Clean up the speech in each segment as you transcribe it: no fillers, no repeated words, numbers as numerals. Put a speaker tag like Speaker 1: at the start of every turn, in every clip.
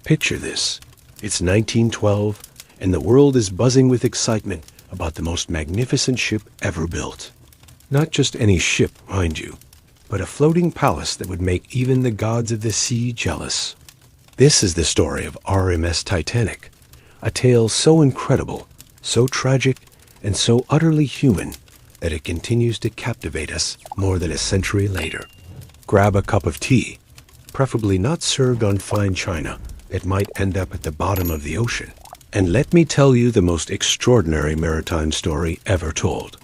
Speaker 1: Picture this. It's 1912, and the world is buzzing with excitement about the most magnificent ship ever built. Not just any ship, mind you, but a floating palace that would make even the gods of the sea jealous. This is the story of RMS Titanic, a tale so incredible, so tragic, and so utterly human that it continues to captivate us more than a century later. Grab a cup of tea, preferably not served on fine china that might end up at the bottom of the ocean, and let me tell you the most extraordinary maritime story ever told.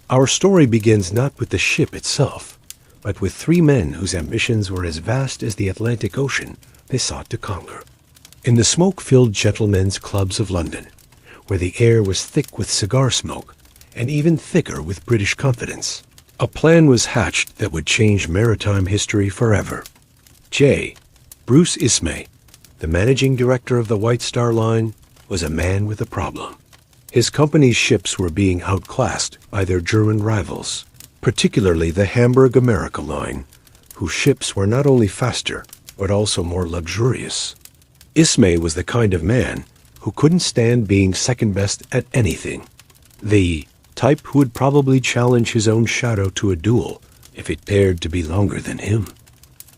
Speaker 1: Our story begins not with the ship itself, but with three men whose ambitions were as vast as the Atlantic Ocean they sought to conquer. In the smoke-filled gentlemen's clubs of London, where the air was thick with cigar smoke and even thicker with British confidence, a plan was hatched that would change maritime history forever. Bruce Ismay, the managing director of the White Star Line, was a man with a problem. His company's ships were being outclassed by their German rivals, particularly the Hamburg America Line, whose ships were not only faster, but also more luxurious. Ismay was the kind of man who couldn't stand being second best at anything. The type who would probably challenge his own shadow to a duel if it dared to be longer than him.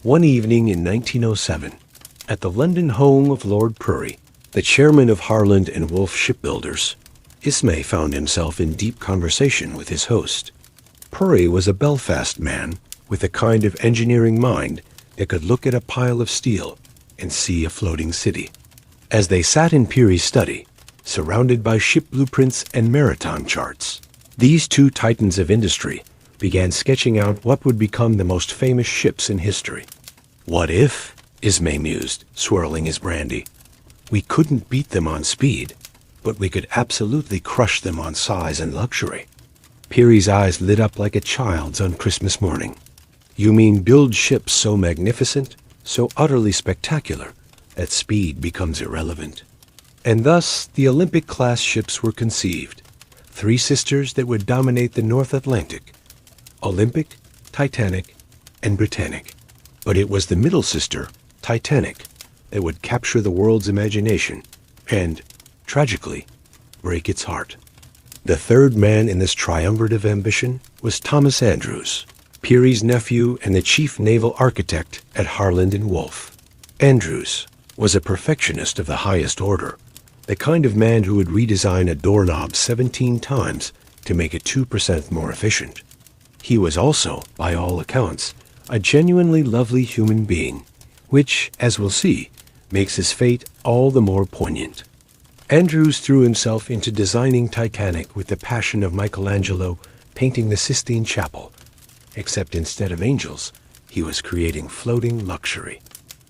Speaker 1: One evening in 1907, at the London home of Lord Purry, the chairman of Harland and Wolff Shipbuilders, Ismay found himself in deep conversation with his host. Purry was a Belfast man with the kind of engineering mind that could look at a pile of steel and see a floating city. As they sat in Purry's study, surrounded by ship blueprints and maritime charts, these two titans of industry began sketching out what would become the most famous ships in history. What if, Ismay mused, swirling his brandy, we couldn't beat them on speed, but we could absolutely crush them on size and luxury? Purry's eyes lit up like a child's on Christmas morning. You mean build ships so magnificent, so utterly spectacular, that speed becomes irrelevant? And thus the Olympic-class ships were conceived, three sisters that would dominate the North Atlantic: Olympic, Titanic, and Britannic. But it was the middle sister, Titanic, that would capture the world's imagination and, tragically, break its heart. The third man in this triumvirate of ambition was Thomas Andrews, Purry's nephew and the chief naval architect at Harland and Wolff. Andrews was a perfectionist of the highest order, the kind of man who would redesign a doorknob 17 times to make it 2% more efficient. He was also, by all accounts, a genuinely lovely human being, which, as we'll see, makes his fate all the more poignant. Andrews threw himself into designing Titanic with the passion of Michelangelo painting the Sistine Chapel, except instead of angels, he was creating floating luxury.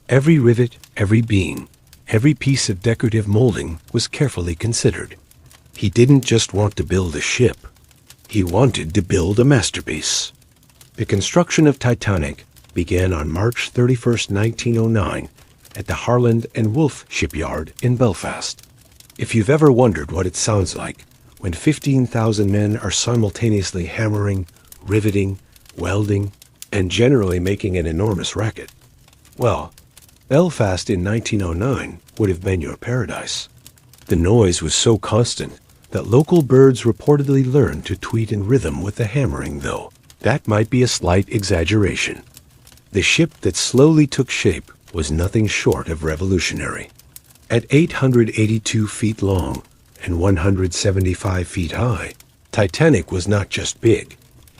Speaker 1: Every rivet, every beam, every piece of decorative molding was carefully considered. He didn't just want to build a ship. He wanted to build a masterpiece. The construction of Titanic began on March 31st, 1909, at the Harland and Wolff shipyard in Belfast. If you've ever wondered what it sounds like when 15,000 men are simultaneously hammering, riveting, welding, and generally making an enormous racket, well, Belfast in 1909 would have been your paradise. The noise was so constant that local birds reportedly learned to tweet in rhythm with the hammering, though that might be a slight exaggeration. The ship that slowly took shape was nothing short of revolutionary. At 882 feet long and 175 feet high, Titanic was not just big.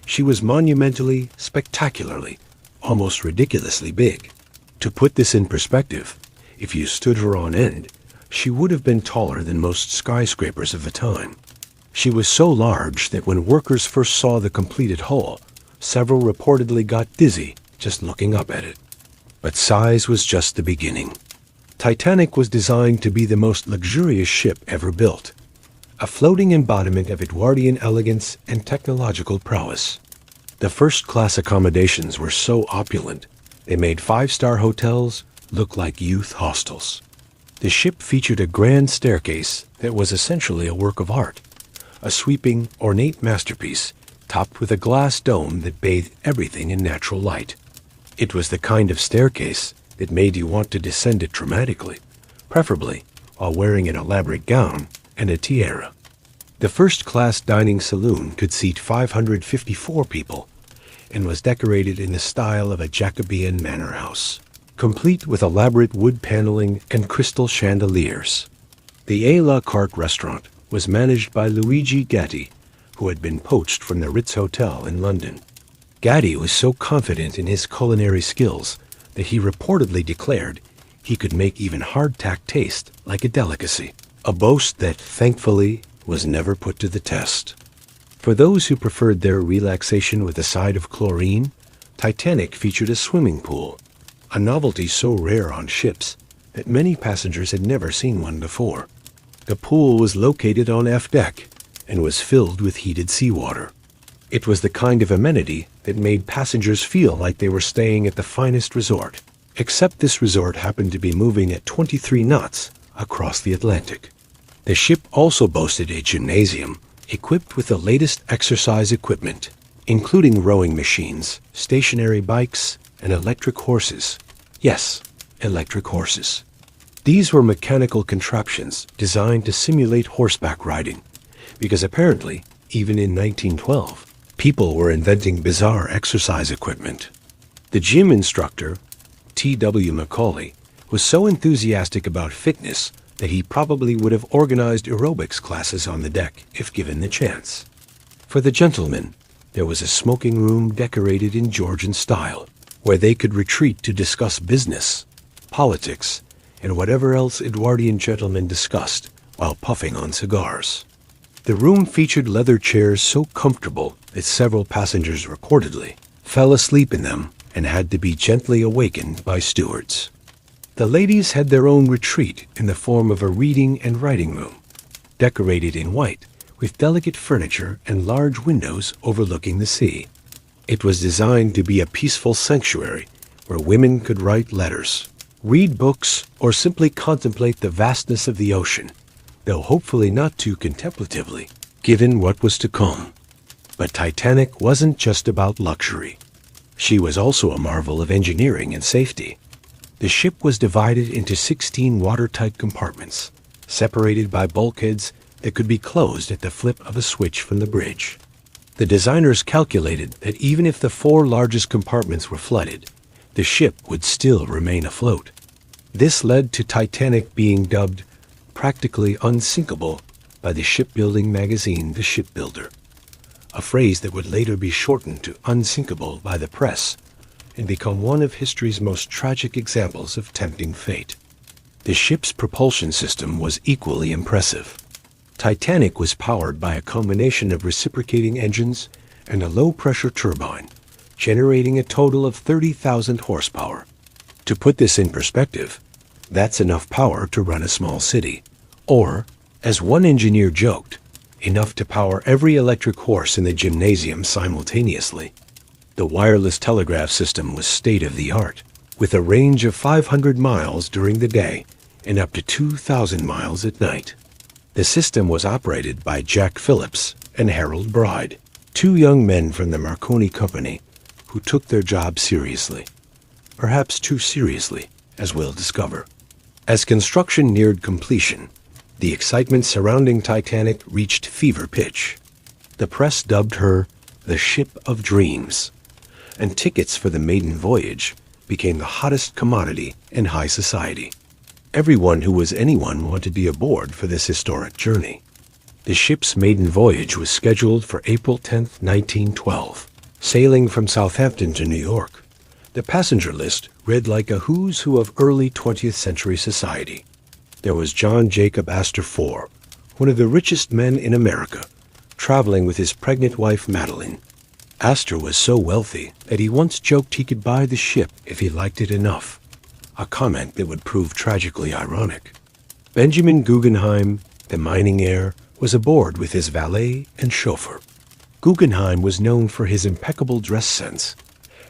Speaker 1: She was monumentally, spectacularly, almost ridiculously big. To put this in perspective, if you stood her on end, she would have been taller than most skyscrapers of the time. She was so large that when workers first saw the completed hull, several reportedly got dizzy just looking up at it. But size was just the beginning. Titanic was designed to be the most luxurious ship ever built, a floating embodiment of Edwardian elegance and technological prowess. The first-class accommodations were so opulent, they made five-star hotels look like youth hostels. The ship featured a grand staircase that was essentially a work of art, a sweeping, ornate masterpiece topped with a glass dome that bathed everything in natural light. It was the kind of staircase that made you want to descend it dramatically, preferably while wearing an elaborate gown and a tiara. The first-class dining saloon could seat 554 people and was decorated in the style of a Jacobean manor house, complete with elaborate wood paneling and crystal chandeliers. The A la Carte restaurant was managed by Luigi Gatti, who had been poached from the Ritz Hotel in London. Gatti was so confident in his culinary skills that he reportedly declared he could make even hardtack taste like a delicacy, a boast that, thankfully, was never put to the test. For those who preferred their relaxation with a side of chlorine, Titanic featured a swimming pool, a novelty so rare on ships that many passengers had never seen one before. The pool was located on F deck and was filled with heated seawater. It was the kind of amenity that made passengers feel like they were staying at the finest resort, except this resort happened to be moving at 23 knots across the Atlantic. The ship also boasted a gymnasium equipped with the latest exercise equipment, including rowing machines, stationary bikes, and electric horses. Yes, electric horses. These were mechanical contraptions designed to simulate horseback riding, because apparently, even in 1912, people were inventing bizarre exercise equipment. The gym instructor, T.W. Macaulay, was so enthusiastic about fitness that he probably would have organized aerobics classes on the deck if given the chance. For the gentlemen, there was a smoking room decorated in Georgian style, where they could retreat to discuss business, politics, and whatever else Edwardian gentlemen discussed while puffing on cigars. The room featured leather chairs so comfortable that several passengers reportedly fell asleep in them and had to be gently awakened by stewards. The ladies had their own retreat in the form of a reading and writing room, decorated in white with delicate furniture and large windows overlooking the sea. It was designed to be a peaceful sanctuary where women could write letters, read books, or simply contemplate the vastness of the ocean, though hopefully not too contemplatively, given what was to come. But Titanic wasn't just about luxury. She was also a marvel of engineering and safety. The ship was divided into 16 watertight compartments, separated by bulkheads that could be closed at the flip of a switch from the bridge. The designers calculated that even if the 4 largest compartments were flooded, the ship would still remain afloat. This led to Titanic being dubbed practically unsinkable by the shipbuilding magazine The Shipbuilder, a phrase that would later be shortened to unsinkable by the press and become one of history's most tragic examples of tempting fate. The ship's propulsion system was equally impressive. Titanic was powered by a combination of reciprocating engines and a low-pressure turbine, generating a total of 30,000 horsepower. To put this in perspective, that's enough power to run a small city, or, as one engineer joked, enough to power every electric horse in the gymnasium simultaneously. The wireless telegraph system was state-of-the-art, with a range of 500 miles during the day and up to 2,000 miles at night. The system was operated by Jack Phillips and Harold Bride, 2 young men from the Marconi Company who took their job seriously. Perhaps too seriously, as we'll discover. As construction neared completion, the excitement surrounding Titanic reached fever pitch. The press dubbed her the Ship of Dreams, and tickets for the maiden voyage became the hottest commodity in high society. Everyone who was anyone wanted to be aboard for this historic journey. The ship's maiden voyage was scheduled for April 10, 1912, sailing from Southampton to New York. The passenger list read like a who's who of early 20th century society. There was John Jacob Astor IV, one of the richest men in America, traveling with his pregnant wife Madeline. Astor was so wealthy that he once joked he could buy the ship if he liked it enough, a comment that would prove tragically ironic. Benjamin Guggenheim, the mining heir, was aboard with his valet and chauffeur. Guggenheim was known for his impeccable dress sense,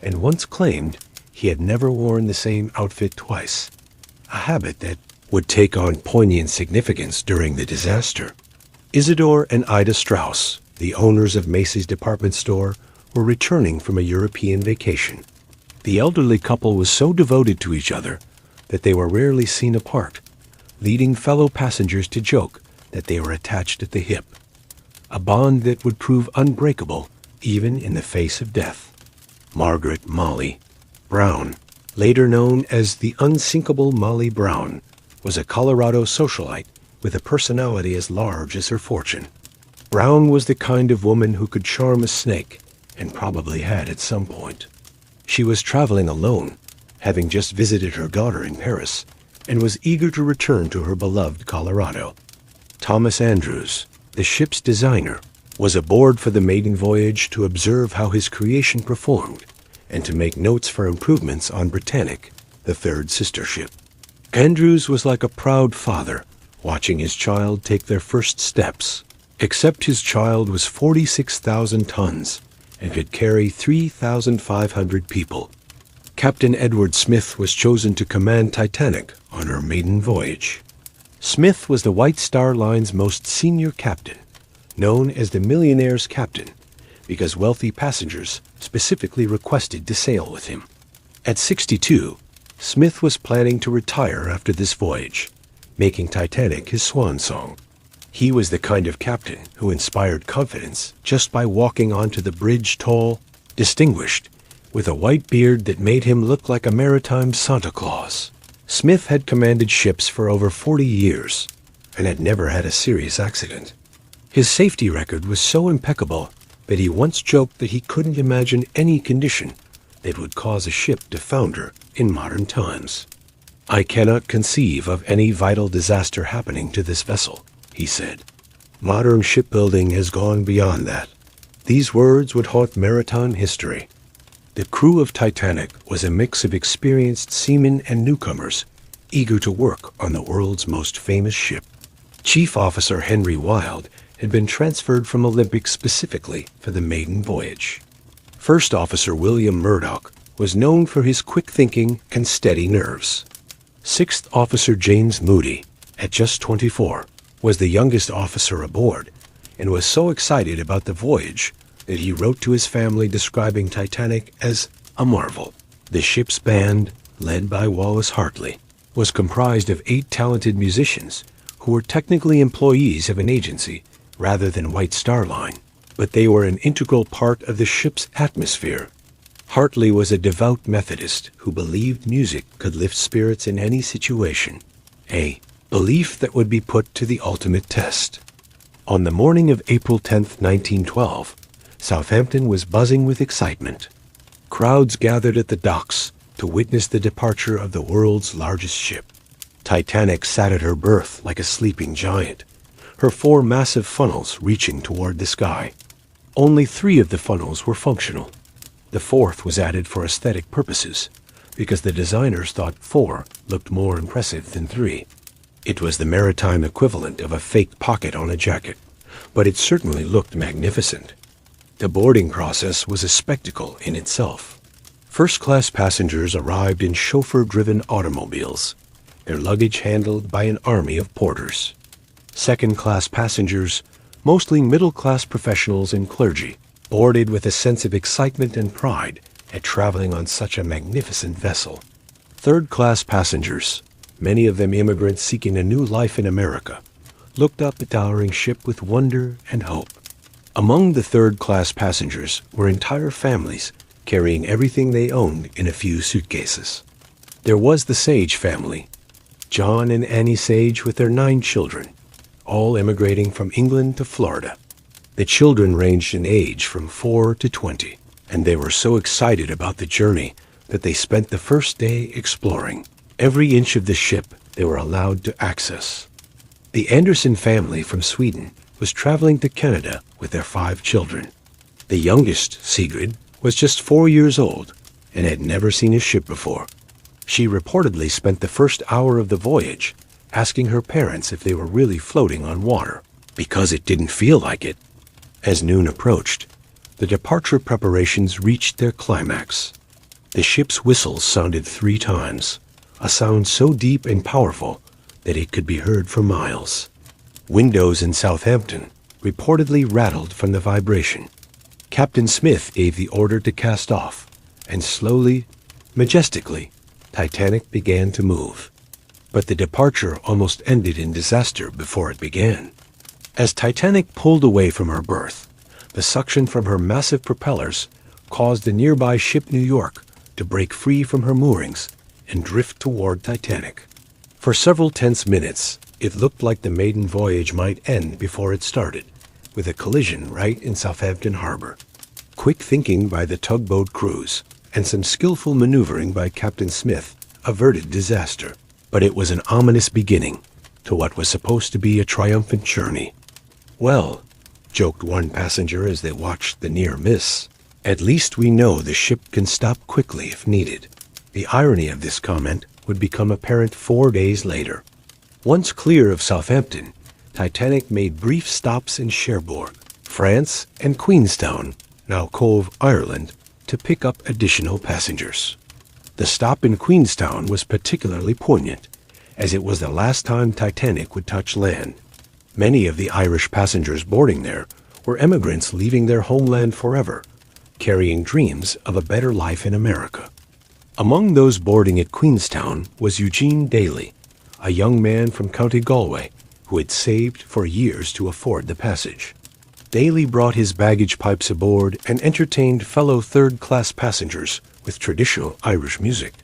Speaker 1: and once claimed he had never worn the same outfit twice, a habit that would take on poignant significance during the disaster. Isidor and Ida Straus, the owners of Macy's department store, were returning from a European vacation. The elderly couple was so devoted to each other that they were rarely seen apart, leading fellow passengers to joke that they were attached at the hip, a bond that would prove unbreakable even in the face of death. Margaret Molly Brown, later known as the unsinkable Molly Brown, was a Colorado socialite with a personality as large as her fortune. Brown was the kind of woman who could charm a snake, and probably had at some point. She was traveling alone, having just visited her daughter in Paris, and was eager to return to her beloved Colorado. Thomas Andrews, the ship's designer, was aboard for the maiden voyage to observe how his creation performed and to make notes for improvements on Britannic, the third sister ship. Andrews was like a proud father watching his child take their first steps, except his child was 46,000 tons and could carry 3,500 people. Captain Edward Smith was chosen to command Titanic on her maiden voyage. Smith was the White Star Line's most senior captain, known as the Millionaire's Captain, because wealthy passengers specifically requested to sail with him. At 62, Smith was planning to retire after this voyage, making Titanic his swan song. He was the kind of captain who inspired confidence just by walking onto the bridge tall, distinguished, with a white beard that made him look like a maritime Santa Claus. Smith had commanded ships for over 40 years and had never had a serious accident. His safety record was so impeccable that he once joked that he couldn't imagine any condition that would cause a ship to founder in modern times. "I cannot conceive of any vital disaster happening to this vessel," he said. "Modern shipbuilding has gone beyond that." These words would haunt maritime history. The crew of Titanic was a mix of experienced seamen and newcomers, eager to work on the world's most famous ship. Chief Officer Henry Wilde had been transferred from Olympic specifically for the maiden voyage. First Officer William Murdoch was known for his quick thinking and steady nerves. Sixth Officer James Moody, at just 24, was the youngest officer aboard and was so excited about the voyage that he wrote to his family describing Titanic as a marvel. The ship's band, led by Wallace Hartley, was comprised of 8 talented musicians who were technically employees of an agency rather than White Star Line, but they were an integral part of the ship's atmosphere. Hartley was a devout Methodist who believed music could lift spirits in any situation, a belief that would be put to the ultimate test. On the morning of April 10, 1912, Southampton was buzzing with excitement. Crowds gathered at the docks to witness the departure of the world's largest ship. Titanic sat at her berth like a sleeping giant, her 4 massive funnels reaching toward the sky. Only 3 of the funnels were functional. The 4th was added for aesthetic purposes, because the designers thought 4 looked more impressive than 3. It was the maritime equivalent of a fake pocket on a jacket, but it certainly looked magnificent. The boarding process was a spectacle in itself. First-class passengers arrived in chauffeur-driven automobiles, their luggage handled by an army of porters. Second-class passengers, mostly middle-class professionals and clergy, boarded with a sense of excitement and pride at traveling on such a magnificent vessel. Third-class passengers, many of them immigrants seeking a new life in America, looked up at the towering ship with wonder and hope. Among the third-class passengers were entire families carrying everything they owned in a few suitcases. There was the Sage family, John and Annie Sage with their 9 children, all immigrating from England to Florida. The children ranged in age from 4 to 20, and they were so excited about the journey that they spent the first day exploring every inch of the ship they were allowed to access. The Anderson family from Sweden was traveling to Canada with their 5 children. The youngest, Sigrid, was just 4 years old and had never seen a ship before. She reportedly spent the first hour of the voyage asking her parents if they were really floating on water, because it didn't feel like it. As noon approached, the departure preparations reached their climax. The ship's whistles sounded 3 times, a sound so deep and powerful that it could be heard for miles. Windows in Southampton reportedly rattled from the vibration. Captain Smith gave the order to cast off, and slowly, majestically, Titanic began to move. But the departure almost ended in disaster before it began. As Titanic pulled away from her berth, the suction from her massive propellers caused the nearby ship New York to break free from her moorings and drift toward Titanic. For several tense minutes, it looked like the maiden voyage might end before it started, with a collision right in Southampton Harbor. Quick thinking by the tugboat crews and some skillful maneuvering by Captain Smith averted disaster, but it was an ominous beginning to what was supposed to be a triumphant journey. "Well," joked one passenger as they watched the near miss, "at least we know the ship can stop quickly if needed." The irony of this comment would become apparent 4 days later. Once clear of Southampton, Titanic made brief stops in Cherbourg, France, and Queenstown, now Cove, Ireland, to pick up additional passengers. The stop in Queenstown was particularly poignant, as it was the last time Titanic would touch land. Many of the Irish passengers boarding there were emigrants leaving their homeland forever, carrying dreams of a better life in America. Among those boarding at Queenstown was Eugene Daly, a young man from County Galway who had saved for years to afford the passage. Daly brought his baggage pipes aboard and entertained fellow third-class passengers with traditional Irish music.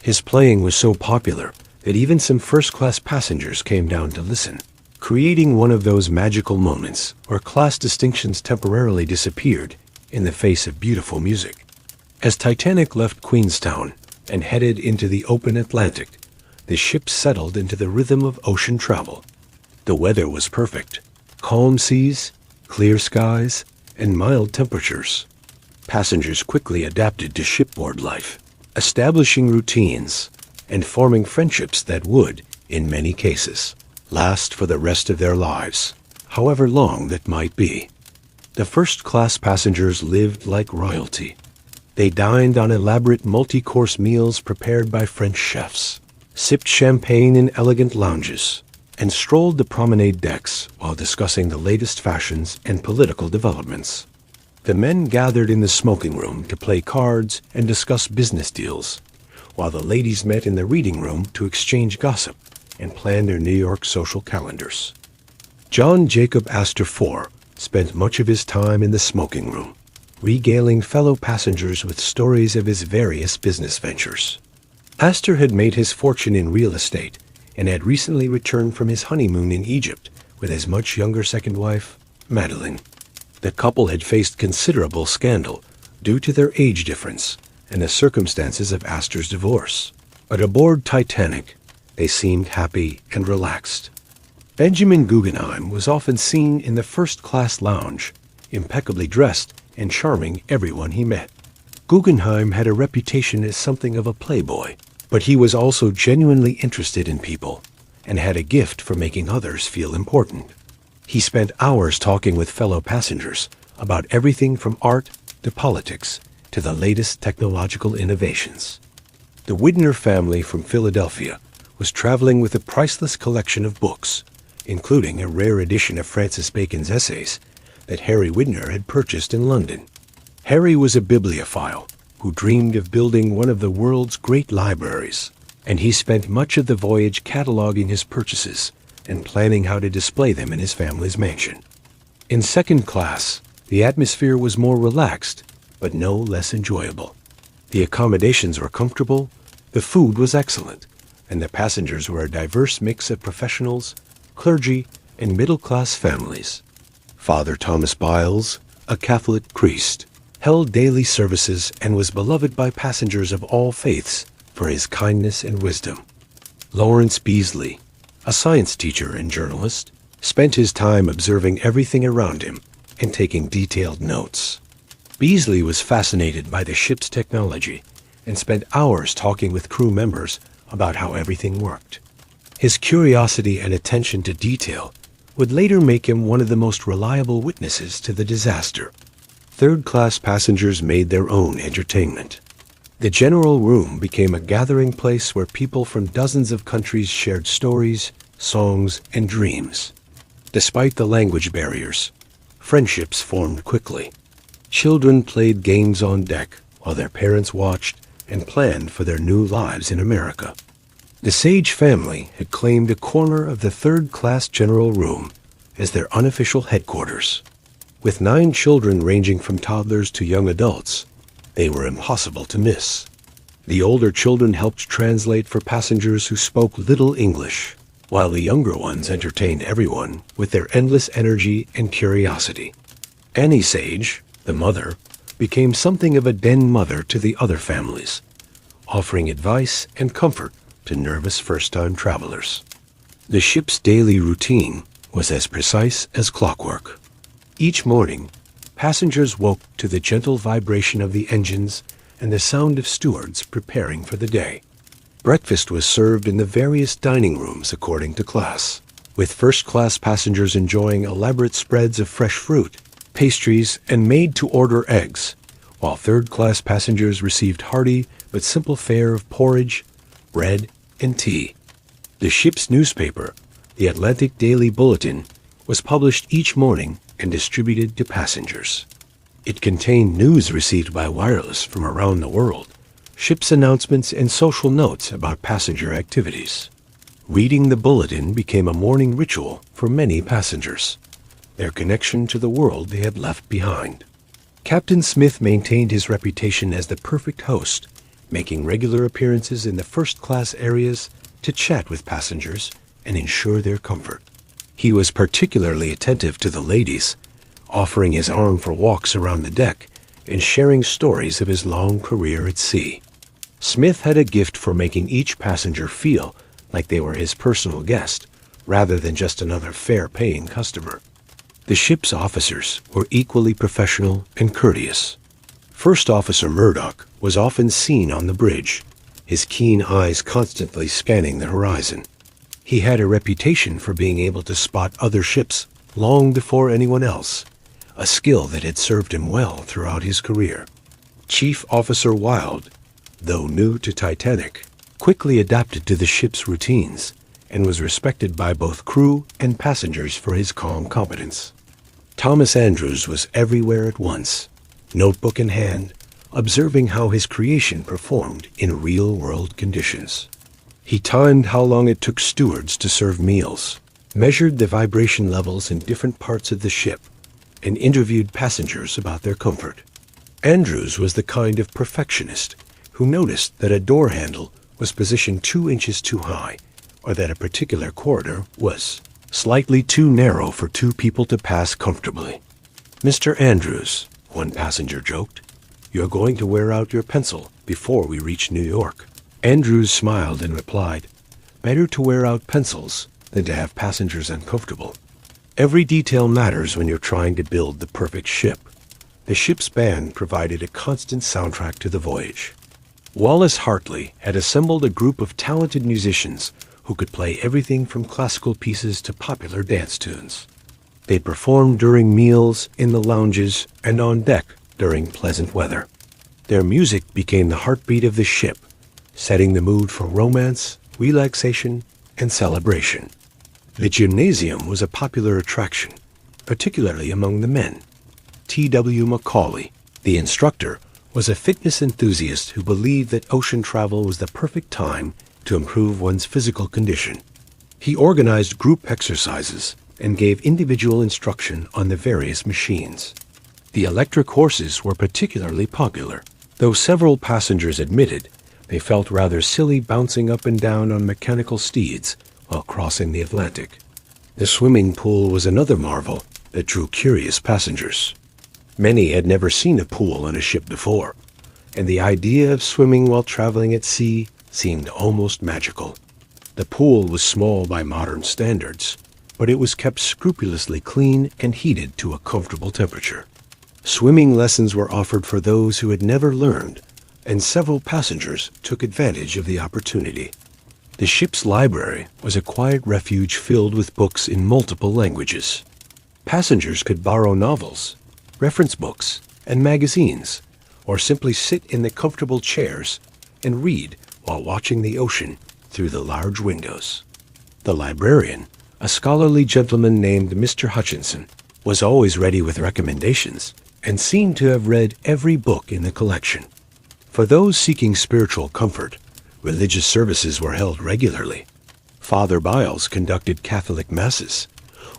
Speaker 1: His playing was so popular that even some first-class passengers came down to listen, creating one of those magical moments where class distinctions temporarily disappeared in the face of beautiful music. As Titanic left Queenstown and headed into the open Atlantic, the ship settled into the rhythm of ocean travel. The weather was perfect: calm seas, clear skies, and mild temperatures. Passengers quickly adapted to shipboard life, establishing routines and forming friendships that would, in many cases, last for the rest of their lives, however long that might be. The first-class passengers lived like royalty. They dined on elaborate multi-course meals prepared by French chefs, sipped champagne in elegant lounges, and strolled the promenade decks while discussing the latest fashions and political developments. The men gathered in the smoking room to play cards and discuss business deals, while the ladies met in the reading room to exchange gossip and plan their New York social calendars. John Jacob Astor IV spent much of his time in the smoking room, regaling fellow passengers with stories of his various business ventures. Astor had made his fortune in real estate and had recently returned from his honeymoon in Egypt with his much younger second wife, Madeline. The couple had faced considerable scandal due to their age difference and the circumstances of Astor's divorce. But aboard Titanic, they seemed happy and relaxed. Benjamin Guggenheim was often seen in the first-class lounge, impeccably dressed and charming everyone he met. Guggenheim had a reputation as something of a playboy, but he was also genuinely interested in people and had a gift for making others feel important. He spent hours talking with fellow passengers about everything from art to politics to the latest technological innovations. The Widner family from Philadelphia was traveling with a priceless collection of books, including a rare edition of Francis Bacon's essays that Harry Widner had purchased in London. Harry was a bibliophile who dreamed of building one of the world's great libraries, and he spent much of the voyage cataloging his purchases and planning how to display them in his family's mansion. In second class, the atmosphere was more relaxed, but no less enjoyable. The accommodations were comfortable, the food was excellent, and the passengers were a diverse mix of professionals, clergy, and middle-class families. Father Thomas Biles, a Catholic priest, held daily services and was beloved by passengers of all faiths for his kindness and wisdom. Lawrence Beasley, a science teacher and journalist, spent his time observing everything around him and taking detailed notes. Beasley was fascinated by the ship's technology and spent hours talking with crew members about how everything worked. His curiosity and attention to detail would later make him one of the most reliable witnesses to the disaster. Third-class passengers made their own entertainment. The general room became a gathering place where people from dozens of countries shared stories, songs, and dreams. Despite the language barriers, friendships formed quickly. Children played games on deck while their parents watched and planned for their new lives in America. The Sage family had claimed a corner of the third-class general room as their unofficial headquarters. With 9 children ranging from toddlers to young adults, they were impossible to miss. The older children helped translate for passengers who spoke little English, while the younger ones entertained everyone with their endless energy and curiosity. Annie Sage, the mother, became something of a den mother to the other families, offering advice and comfort to nervous first-time travelers. The ship's daily routine was as precise as clockwork. Each morning, passengers woke to the gentle vibration of the engines and the sound of stewards preparing for the day. Breakfast was served in the various dining rooms according to class, with first-class passengers enjoying elaborate spreads of fresh fruit, pastries, and made-to-order eggs, while third-class passengers received hearty but simple fare of porridge, bread, and tea. The ship's newspaper, the Atlantic Daily Bulletin, was published each morning and distributed to passengers. It contained news received by wireless from around the world, ship's announcements, and social notes about passenger activities. Reading the bulletin became a morning ritual for many passengers, their connection to the world they had left behind. Captain Smith maintained his reputation as the perfect host, making regular appearances in the first-class areas to chat with passengers and ensure their comfort. He was particularly attentive to the ladies, offering his arm for walks around the deck and sharing stories of his long career at sea. Smith had a gift for making each passenger feel like they were his personal guest, rather than just another fare-paying customer. The ship's officers were equally professional and courteous. First Officer Murdoch was often seen on the bridge, his keen eyes constantly scanning the horizon. He had a reputation for being able to spot other ships long before anyone else, a skill that had served him well throughout his career. Chief Officer Wilde, though new to Titanic, quickly adapted to the ship's routines and was respected by both crew and passengers for his calm competence. Thomas Andrews was everywhere at once, notebook in hand, observing how his creation performed in real-world conditions. He timed how long it took stewards to serve meals, measured the vibration levels in different parts of the ship, and interviewed passengers about their comfort. Andrews was the kind of perfectionist who noticed that a door handle was positioned 2 inches too high, or that a particular corridor was slightly too narrow for 2 people to pass comfortably. "Mr. Andrews," one passenger joked, "you're going to wear out your pencil before we reach New York." Andrews smiled and replied, "Better to wear out pencils than to have passengers uncomfortable." Every detail matters when you're trying to build the perfect ship. The ship's band provided a constant soundtrack to the voyage. Wallace Hartley had assembled a group of talented musicians who could play everything from classical pieces to popular dance tunes. They performed during meals, in the lounges, and on deck during pleasant weather. Their music became the heartbeat of the ship, setting the mood for romance, relaxation, and celebration. The gymnasium was a popular attraction, particularly among the men. T.W. Macaulay, the instructor, was a fitness enthusiast who believed that ocean travel was the perfect time to improve one's physical condition. He organized group exercises and gave individual instruction on the various machines. The electric horses were particularly popular, though several passengers admitted they felt rather silly bouncing up and down on mechanical steeds while crossing the Atlantic. The swimming pool was another marvel that drew curious passengers. Many had never seen a pool on a ship before, and the idea of swimming while traveling at sea seemed almost magical. The pool was small by modern standards, but it was kept scrupulously clean and heated to a comfortable temperature. Swimming lessons were offered for those who had never learned, and several passengers took advantage of the opportunity. The ship's library was a quiet refuge filled with books in multiple languages. Passengers could borrow novels, reference books, and magazines, or simply sit in the comfortable chairs and read while watching the ocean through the large windows. The librarian, a scholarly gentleman named Mr. Hutchinson, was always ready with recommendations and seemed to have read every book in the collection. For those seeking spiritual comfort, Religious services were held regularly. Father Biles conducted Catholic masses,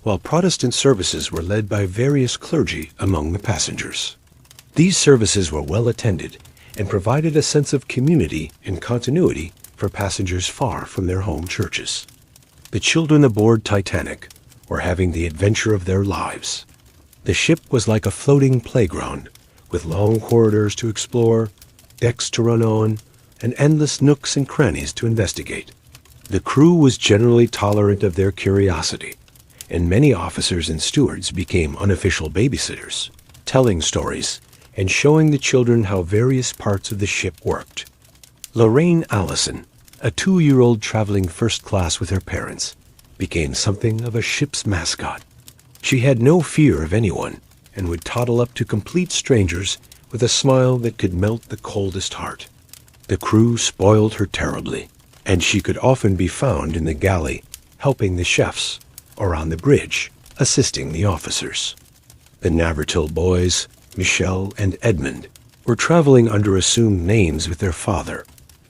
Speaker 1: while Protestant services were led by various clergy among the passengers. These services were well attended and provided a sense of community and continuity for passengers far from their home churches. The children aboard Titanic were having the adventure of their lives. The ship was like a floating playground, with long corridors to explore, decks to run on, and endless nooks and crannies to investigate. The crew was generally tolerant of their curiosity, and many officers and stewards became unofficial babysitters, telling stories and showing the children how various parts of the ship worked. Lorraine Allison, a 2-year-old traveling first class with her parents, became something of a ship's mascot. She had no fear of anyone and would toddle up to complete strangers with a smile that could melt the coldest heart. The crew spoiled her terribly, and she could often be found in the galley helping the chefs or on the bridge assisting the officers. The Navertil boys, Michel and Edmund, were traveling under assumed names with their father,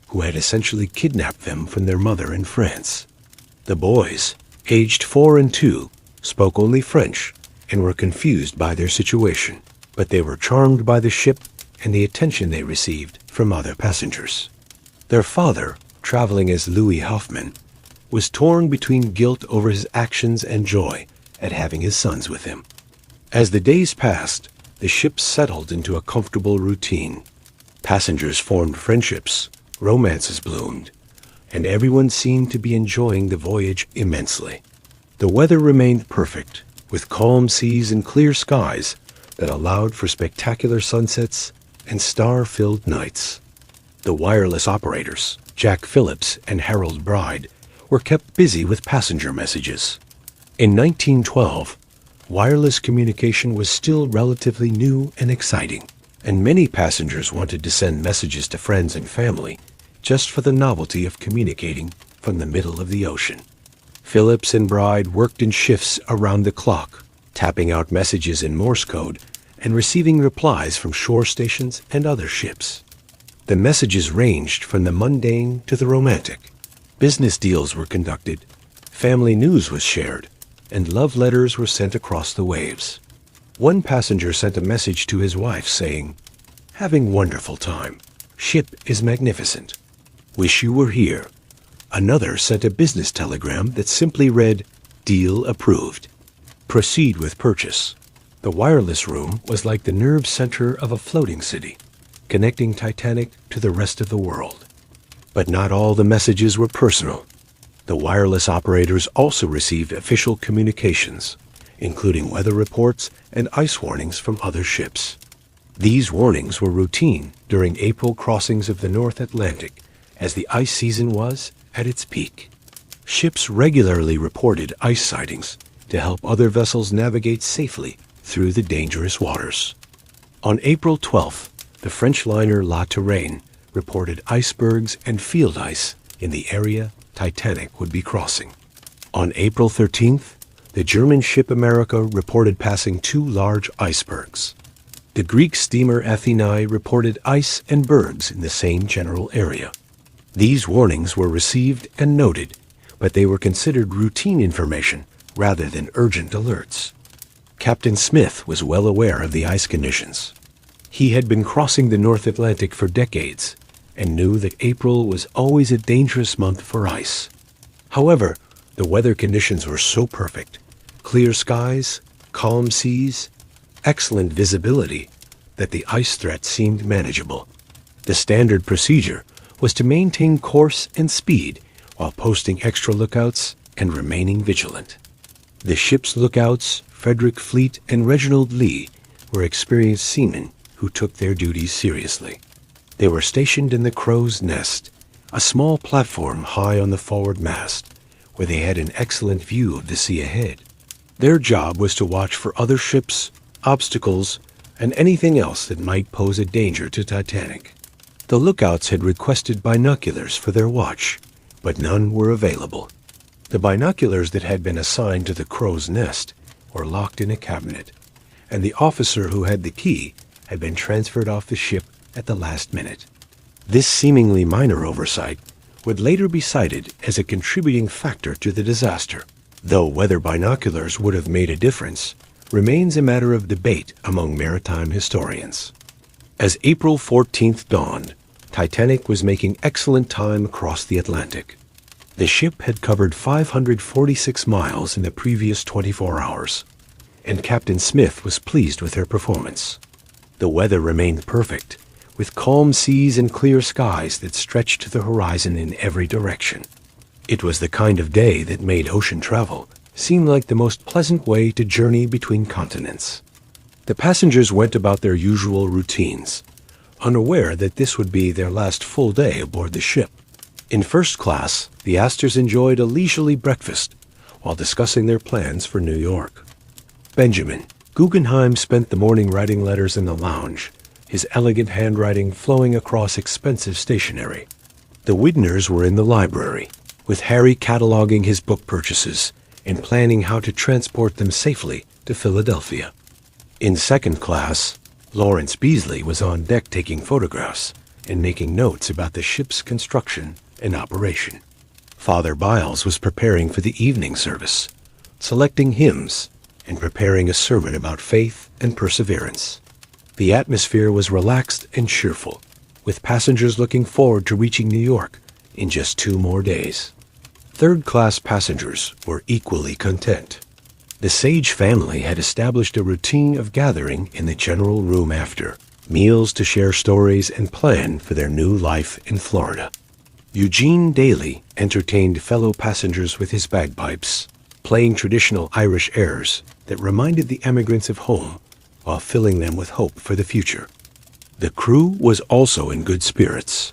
Speaker 1: who had essentially kidnapped them from their mother in France. The boys, aged 4 and 2, spoke only French and were confused by their situation, but they were charmed by the ship and the attention they received from other passengers. Their father, traveling as Louis Hoffman, was torn between guilt over his actions and joy at having his sons with him. As the days passed, the ship settled into a comfortable routine. Passengers formed friendships, romances bloomed, and everyone seemed to be enjoying the voyage immensely. The weather remained perfect, with calm seas and clear skies that allowed for spectacular sunsets and star-filled nights. The wireless operators, Jack Phillips and Harold Bride, were kept busy with passenger messages. In 1912, wireless communication was still relatively new and exciting, and many passengers wanted to send messages to friends and family just for the novelty of communicating from the middle of the ocean. Phillips and Bride worked in shifts around the clock, tapping out messages in Morse code and receiving replies from shore stations and other ships. The messages ranged from the mundane to the romantic. Business deals were conducted, family news was shared, and love letters were sent across the waves. One passenger sent a message to his wife saying, "Having wonderful time. Ship is magnificent. Wish you were here." Another sent a business telegram that simply read, "Deal approved. Proceed with purchase." The wireless room was like the nerve center of a floating city, connecting Titanic to the rest of the world. But not all the messages were personal. The wireless operators also received official communications, including weather reports and ice warnings from other ships. These warnings were routine during April crossings of the North Atlantic, as the ice season was at its peak. Ships regularly reported ice sightings to help other vessels navigate safely through the dangerous waters. On April 12th, the French liner La Touraine reported icebergs and field ice in the area Titanic would be crossing. On April 13th, the German ship America reported passing 2 large icebergs. The Greek steamer Athenae reported ice and bergs in the same general area. These warnings were received and noted, but they were considered routine information rather than urgent alerts. Captain Smith was well aware of the ice conditions. He had been crossing the North Atlantic for decades and knew that April was always a dangerous month for ice. However, the weather conditions were so perfect, clear skies, calm seas, excellent visibility, that the ice threat seemed manageable. The standard procedure was to maintain course and speed while posting extra lookouts and remaining vigilant. The ship's lookouts, Frederick Fleet and Reginald Lee, were experienced seamen who took their duties seriously. They were stationed in the crow's nest, a small platform high on the forward mast, where they had an excellent view of the sea ahead. Their job was to watch for other ships, obstacles, and anything else that might pose a danger to Titanic. The lookouts had requested binoculars for their watch, but none were available. The binoculars that had been assigned to the crow's nest were locked in a cabinet, and the officer who had the key had been transferred off the ship at the last minute. This seemingly minor oversight would later be cited as a contributing factor to the disaster, though whether binoculars would have made a difference remains a matter of debate among maritime historians. As April 14th dawned, Titanic was making excellent time across the Atlantic. The ship had covered 546 miles in the previous 24 hours, and Captain Smith was pleased with her performance. The weather remained perfect, with calm seas and clear skies that stretched to the horizon in every direction. It was the kind of day that made ocean travel seem like the most pleasant way to journey between continents. The passengers went about their usual routines, unaware that this would be their last full day aboard the ship. In first class, the Astors enjoyed a leisurely breakfast while discussing their plans for New York. Benjamin Guggenheim spent the morning writing letters in the lounge, his elegant handwriting flowing across expensive stationery. The Widners were in the library, with Harry cataloging his book purchases and planning how to transport them safely to Philadelphia. In second class, Lawrence Beasley was on deck taking photographs and making notes about the ship's construction and operation. Father Biles was preparing for the evening service, selecting hymns and preparing a sermon about faith and perseverance. The atmosphere was relaxed and cheerful, with passengers looking forward to reaching New York in just 2 more days. Third-class passengers were equally content. The Sage family had established a routine of gathering in the general room after meals to share stories and plan for their new life in Florida. Eugene Daly entertained fellow passengers with his bagpipes, playing traditional Irish airs that reminded the emigrants of home while filling them with hope for the future. The crew was also in good spirits.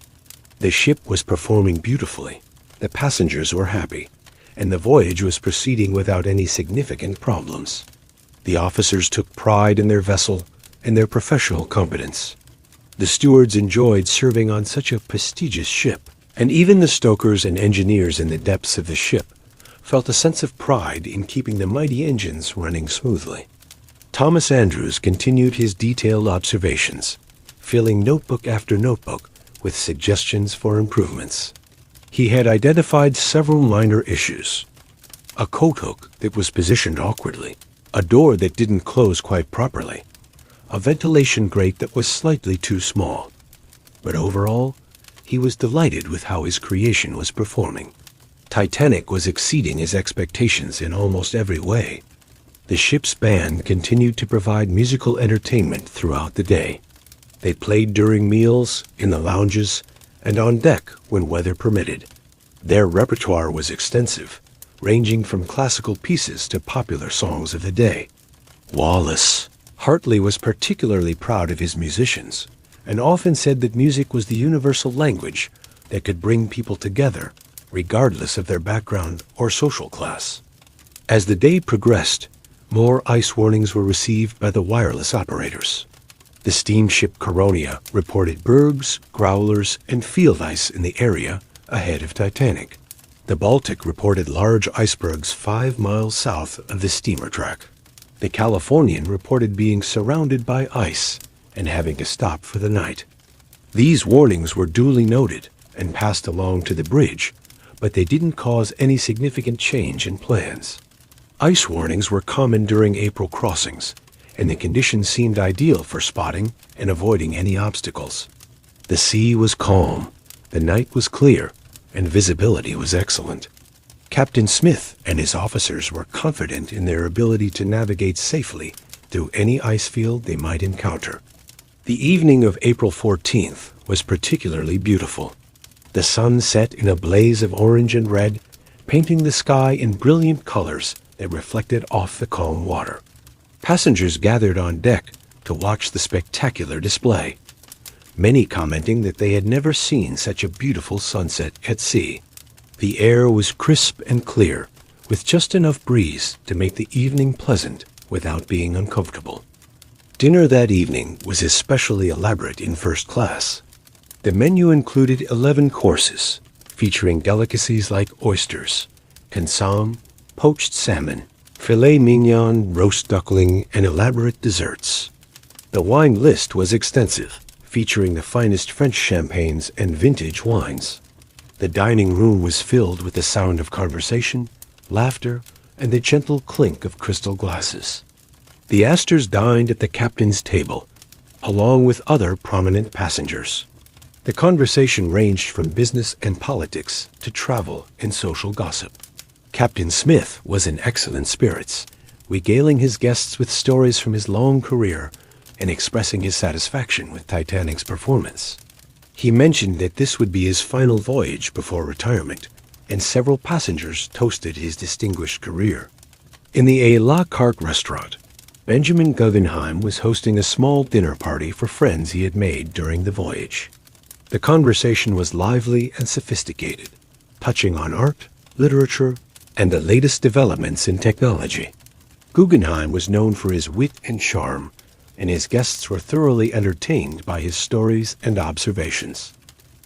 Speaker 1: The ship was performing beautifully, the passengers were happy, and the voyage was proceeding without any significant problems. The officers took pride in their vessel and their professional competence. The stewards enjoyed serving on such a prestigious ship, and even the stokers and engineers in the depths of the ship felt a sense of pride in keeping the mighty engines running smoothly. Thomas Andrews continued his detailed observations, filling notebook after notebook with suggestions for improvements. He had identified several minor issues: a coat hook that was positioned awkwardly, a door that didn't close quite properly, a ventilation grate that was slightly too small. But overall, he was delighted with how his creation was performing. Titanic was exceeding his expectations in almost every way. The ship's band continued to provide musical entertainment throughout the day. They played during meals, in the lounges, and on deck when weather permitted. Their repertoire was extensive, ranging from classical pieces to popular songs of the day. Wallace Hartley was particularly proud of his musicians, and often said that music was the universal language that could bring people together, regardless of their background or social class. As the day progressed, more ice warnings were received by the wireless operators. The steamship Coronia reported bergs, growlers, and field ice in the area ahead of Titanic. The Baltic reported large icebergs 5 miles south of the steamer track. The Californian reported being surrounded by ice and having to stop for the night. These warnings were duly noted and passed along to the bridge, but they didn't cause any significant change in plans. Ice warnings were common during April crossings, and the conditions seemed ideal for spotting and avoiding any obstacles. The sea was calm, the night was clear, and visibility was excellent. Captain Smith and his officers were confident in their ability to navigate safely through any ice field they might encounter. The evening of April 14th was particularly beautiful. The sun set in a blaze of orange and red, painting the sky in brilliant colors that reflected off the calm water. Passengers gathered on deck to watch the spectacular display, many commenting that they had never seen such a beautiful sunset at sea. The air was crisp and clear, with just enough breeze to make the evening pleasant without being uncomfortable. Dinner that evening was especially elaborate in first class. The menu included 11 courses, featuring delicacies like oysters, consomme, poached salmon, filet mignon, roast duckling, and elaborate desserts. The wine list was extensive, featuring the finest French champagnes and vintage wines. The dining room was filled with the sound of conversation, laughter, and the gentle clink of crystal glasses. The Astors dined at the captain's table, along with other prominent passengers. The conversation ranged from business and politics to travel and social gossip. Captain Smith was in excellent spirits, regaling his guests with stories from his long career and expressing his satisfaction with Titanic's performance. He mentioned that this would be his final voyage before retirement, and several passengers toasted his distinguished career. In the A La Carte restaurant, Benjamin Guggenheim was hosting a small dinner party for friends he had made during the voyage. The conversation was lively and sophisticated, touching on art, literature, and the latest developments in technology. Guggenheim was known for his wit and charm, and his guests were thoroughly entertained by his stories and observations.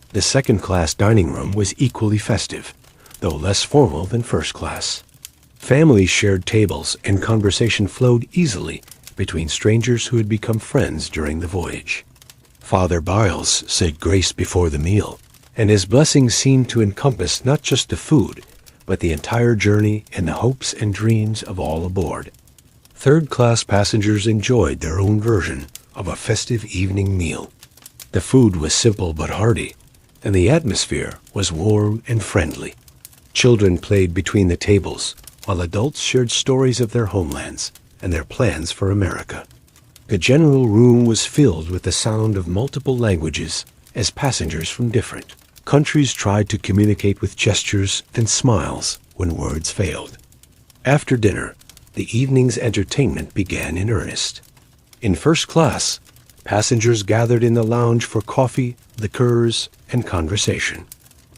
Speaker 1: The second-class dining room was equally festive, though less formal than first class. Families shared tables, and conversation flowed easily between strangers who had become friends during the voyage. Father Biles said grace before the meal, and his blessings seemed to encompass not just the food, but the entire journey and the hopes and dreams of all aboard. Third-class passengers enjoyed their own version of a festive evening meal. The food was simple but hearty, and the atmosphere was warm and friendly. Children played between the tables, while adults shared stories of their homelands and their plans for America. The general room was filled with the sound of multiple languages as passengers from different countries tried to communicate with gestures and smiles when words failed. After dinner, the evening's entertainment began in earnest. In first class, passengers gathered in the lounge for coffee, liqueurs, and conversation.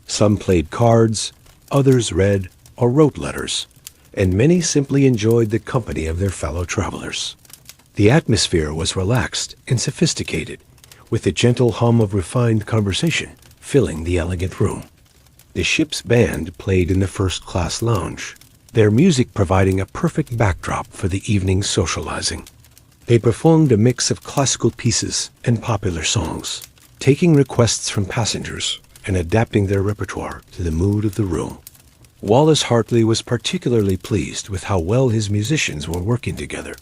Speaker 1: Some played cards, others read or wrote letters, and many simply enjoyed the company of their fellow travelers. The atmosphere was relaxed and sophisticated, with the gentle hum of refined conversation filling the elegant room. The ship's band played in the first-class lounge, their music providing a perfect backdrop for the evening's socializing. They performed a mix of classical pieces and popular songs, taking requests from passengers and adapting their repertoire to the mood of the room. Wallace Hartley was particularly pleased with how well his musicians were working together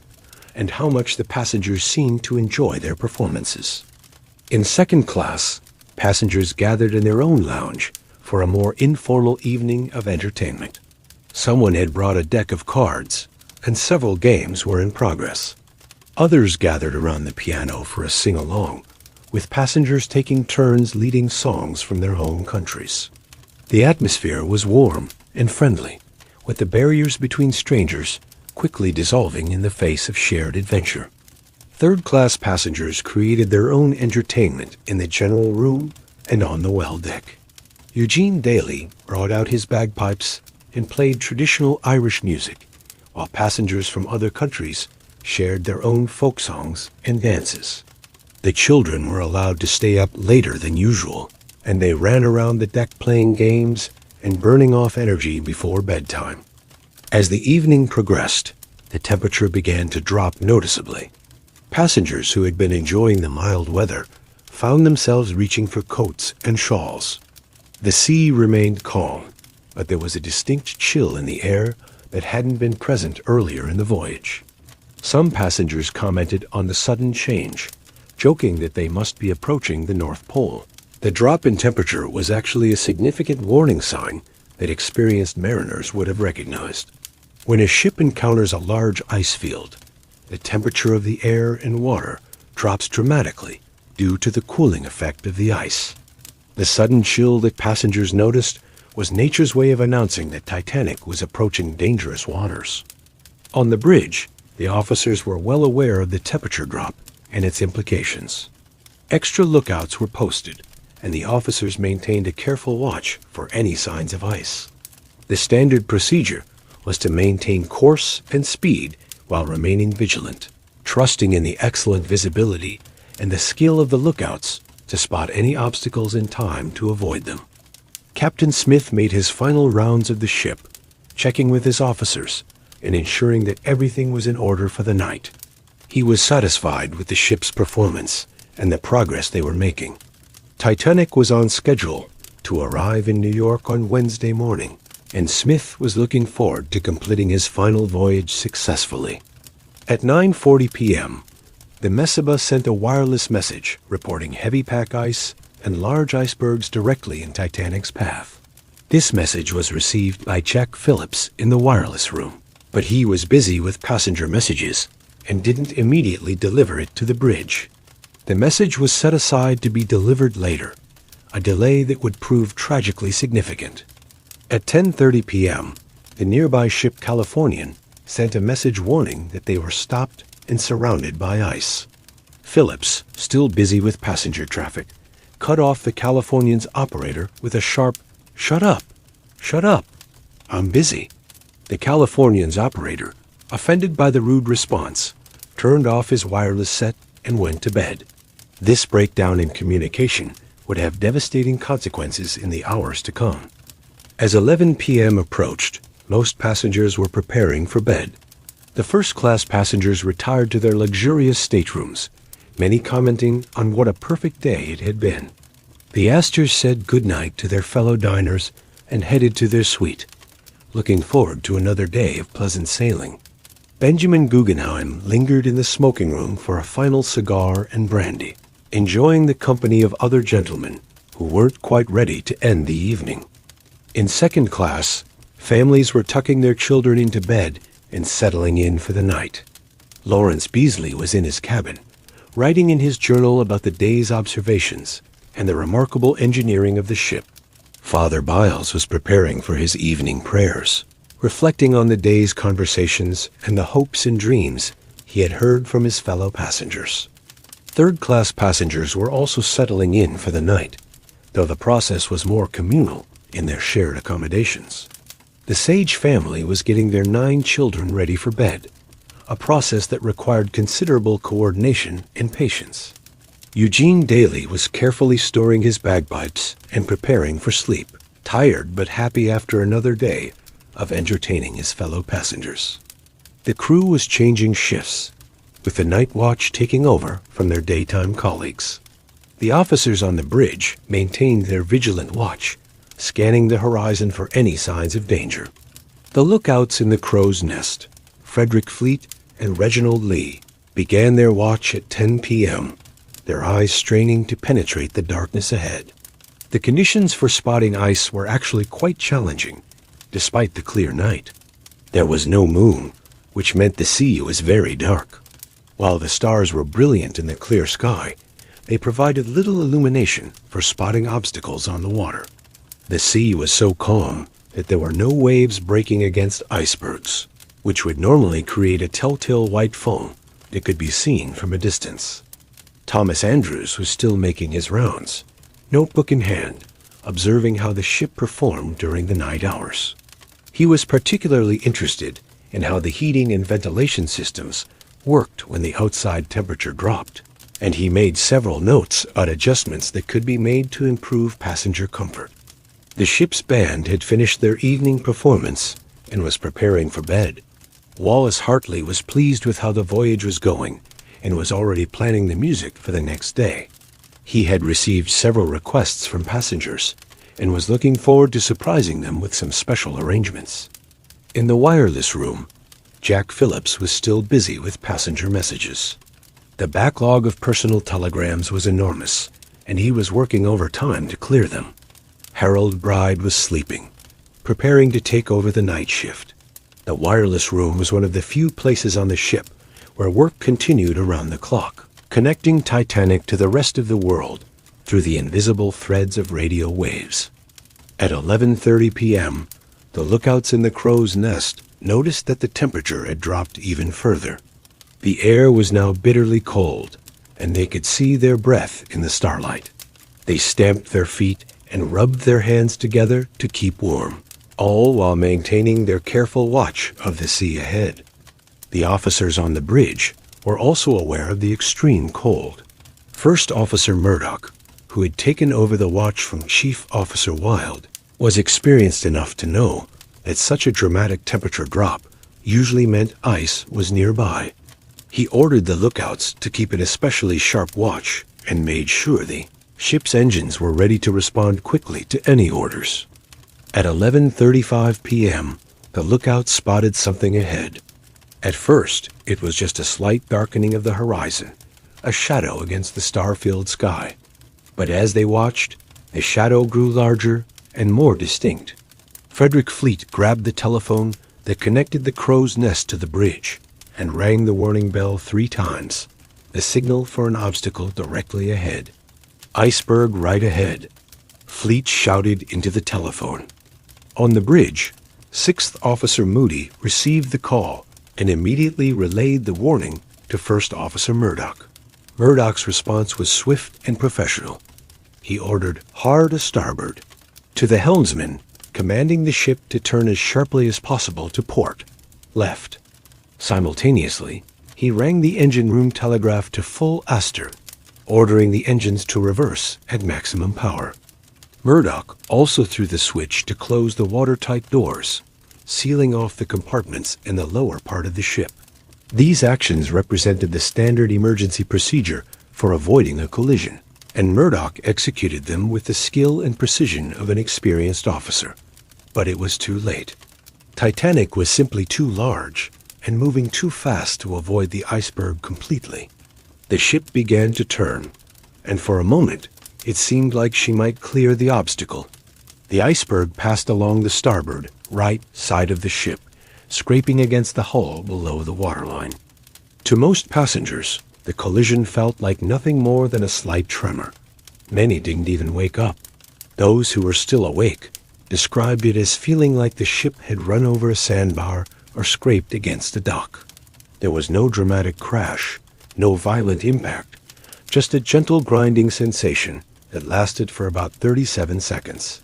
Speaker 1: and how much the passengers seemed to enjoy their performances. In second class, passengers gathered in their own lounge for a more informal evening of entertainment. Someone had brought a deck of cards, and several games were in progress. Others gathered around the piano for a sing-along, with passengers taking turns leading songs from their home countries. The atmosphere was warm and friendly, with the barriers between strangers quickly dissolving in the face of shared adventure. Third-class passengers created their own entertainment in the general room and on the well deck. Eugene Daly brought out his bagpipes and played traditional Irish music, while passengers from other countries shared their own folk songs and dances. The children were allowed to stay up later than usual, and they ran around the deck playing games and burning off energy before bedtime. As the evening progressed, the temperature began to drop noticeably. Passengers who had been enjoying the mild weather found themselves reaching for coats and shawls. The sea remained calm, but there was a distinct chill in the air that hadn't been present earlier in the voyage. Some passengers commented on the sudden change, joking that they must be approaching the North Pole. The drop in temperature was actually a significant warning sign that experienced mariners would have recognized. When a ship encounters a large ice field, the temperature of the air and water drops dramatically due to the cooling effect of the ice. The sudden chill that passengers noticed was nature's way of announcing that Titanic was approaching dangerous waters. On the bridge, the officers were well aware of the temperature drop and its implications. Extra lookouts were posted, and the officers maintained a careful watch for any signs of ice. The standard procedure was to maintain course and speed while remaining vigilant, trusting in the excellent visibility and the skill of the lookouts to spot any obstacles in time to avoid them. Captain Smith made his final rounds of the ship, checking with his officers and ensuring that everything was in order for the night. He was satisfied with the ship's performance and the progress they were making. Titanic was on schedule to arrive in New York on Wednesday morning, and Smith was looking forward to completing his final voyage successfully. At 9:40 p.m., the Mesaba sent a wireless message reporting heavy pack ice and large icebergs directly in Titanic's path. This message was received by Jack Phillips in the wireless room, but he was busy with passenger messages and didn't immediately deliver it to the bridge. The message was set aside to be delivered later, a delay that would prove tragically significant. At 10:30 p.m., the nearby ship Californian sent a message warning that they were stopped and surrounded by ice. Phillips, still busy with passenger traffic, cut off the Californian's operator with a sharp, "Shut up! Shut up! I'm busy." The Californian's operator, offended by the rude response, turned off his wireless set and went to bed. This breakdown in communication would have devastating consequences in the hours to come. As 11 p.m. approached, most passengers were preparing for bed. The first-class passengers retired to their luxurious staterooms, many commenting on what a perfect day it had been. The Astors said goodnight to their fellow diners and headed to their suite, looking forward to another day of pleasant sailing. Benjamin Guggenheim lingered in the smoking room for a final cigar and brandy, enjoying the company of other gentlemen who weren't quite ready to end the evening. In second class, families were tucking their children into bed and settling in for the night. Lawrence Beasley was in his cabin, writing in his journal about the day's observations and the remarkable engineering of the ship. Father Biles was preparing for his evening prayers, reflecting on the day's conversations and the hopes and dreams he had heard from his fellow passengers. Third-class passengers were also settling in for the night, though the process was more communal in their shared accommodations. The Sage family was getting their 9 children ready for bed, a process that required considerable coordination and patience. Eugene Daly was carefully storing his bagpipes and preparing for sleep, tired but happy after another day of entertaining his fellow passengers. The crew was changing shifts, with the night watch taking over from their daytime colleagues. The officers on the bridge maintained their vigilant watch, scanning the horizon for any signs of danger. The lookouts in the Crow's Nest, Frederick Fleet and Reginald Lee, began their watch at 10 p.m., their eyes straining to penetrate the darkness ahead. The conditions for spotting ice were actually quite challenging, despite the clear night. There was no moon, which meant the sea was very dark. While the stars were brilliant in the clear sky, they provided little illumination for spotting obstacles on the water. The sea was so calm that there were no waves breaking against icebergs, which would normally create a telltale white foam that could be seen from a distance. Thomas Andrews was still making his rounds, notebook in hand, observing how the ship performed during the night hours. He was particularly interested in how the heating and ventilation systems worked when the outside temperature dropped, and he made several notes on adjustments that could be made to improve passenger comfort. The ship's band had finished their evening performance and was preparing for bed. Wallace Hartley was pleased with how the voyage was going and was already planning the music for the next day. He had received several requests from passengers and was looking forward to surprising them with some special arrangements. In the wireless room, Jack Phillips was still busy with passenger messages. The backlog of personal telegrams was enormous, and he was working overtime to clear them. Harold Bride was sleeping, preparing to take over the night shift. The wireless room was one of the few places on the ship where work continued around the clock, connecting Titanic to the rest of the world through the invisible threads of radio waves. At 11:30 p.m., the lookouts in the Crow's Nest noticed that the temperature had dropped even further. The air was now bitterly cold, and they could see their breath in the starlight. They stamped their feet and rubbed their hands together to keep warm, all while maintaining their careful watch of the sea ahead. The officers on the bridge were also aware of the extreme cold. First Officer Murdoch, who had taken over the watch from Chief Officer Wilde, was experienced enough to know that such a dramatic temperature drop usually meant ice was nearby. He ordered the lookouts to keep an especially sharp watch and made sure the Ship's engines were ready to respond quickly to any orders. At 11:35 p.m., the lookout spotted something ahead. At first, it was just a slight darkening of the horizon, a shadow against the star-filled sky. But as they watched, the shadow grew larger and more distinct. Frederick Fleet grabbed the telephone that connected the crow's nest to the bridge and rang the warning bell 3 times, the signal for an obstacle directly ahead. "Iceberg right ahead," Fleet shouted into the telephone. On the bridge, 6th Officer Moody received the call and immediately relayed the warning to 1st Officer Murdoch. Murdoch's response was swift and professional. He ordered hard a starboard to the helmsman, commanding the ship to turn as sharply as possible to port, left. Simultaneously, he rang the engine room telegraph to full Astor, ordering the engines to reverse at maximum power. Murdoch also threw the switch to close the watertight doors, sealing off the compartments in the lower part of the ship. These actions represented the standard emergency procedure for avoiding a collision, and Murdoch executed them with the skill and precision of an experienced officer. But it was too late. Titanic was simply too large and moving too fast to avoid the iceberg completely. The ship began to turn, and for a moment it seemed like she might clear the obstacle. The iceberg passed along the starboard, right side of the ship, scraping against the hull below the waterline. To most passengers, the collision felt like nothing more than a slight tremor. Many didn't even wake up. Those who were still awake described it as feeling like the ship had run over a sandbar or scraped against a dock. There was no dramatic crash, no violent impact, just a gentle grinding sensation that lasted for about 37 seconds.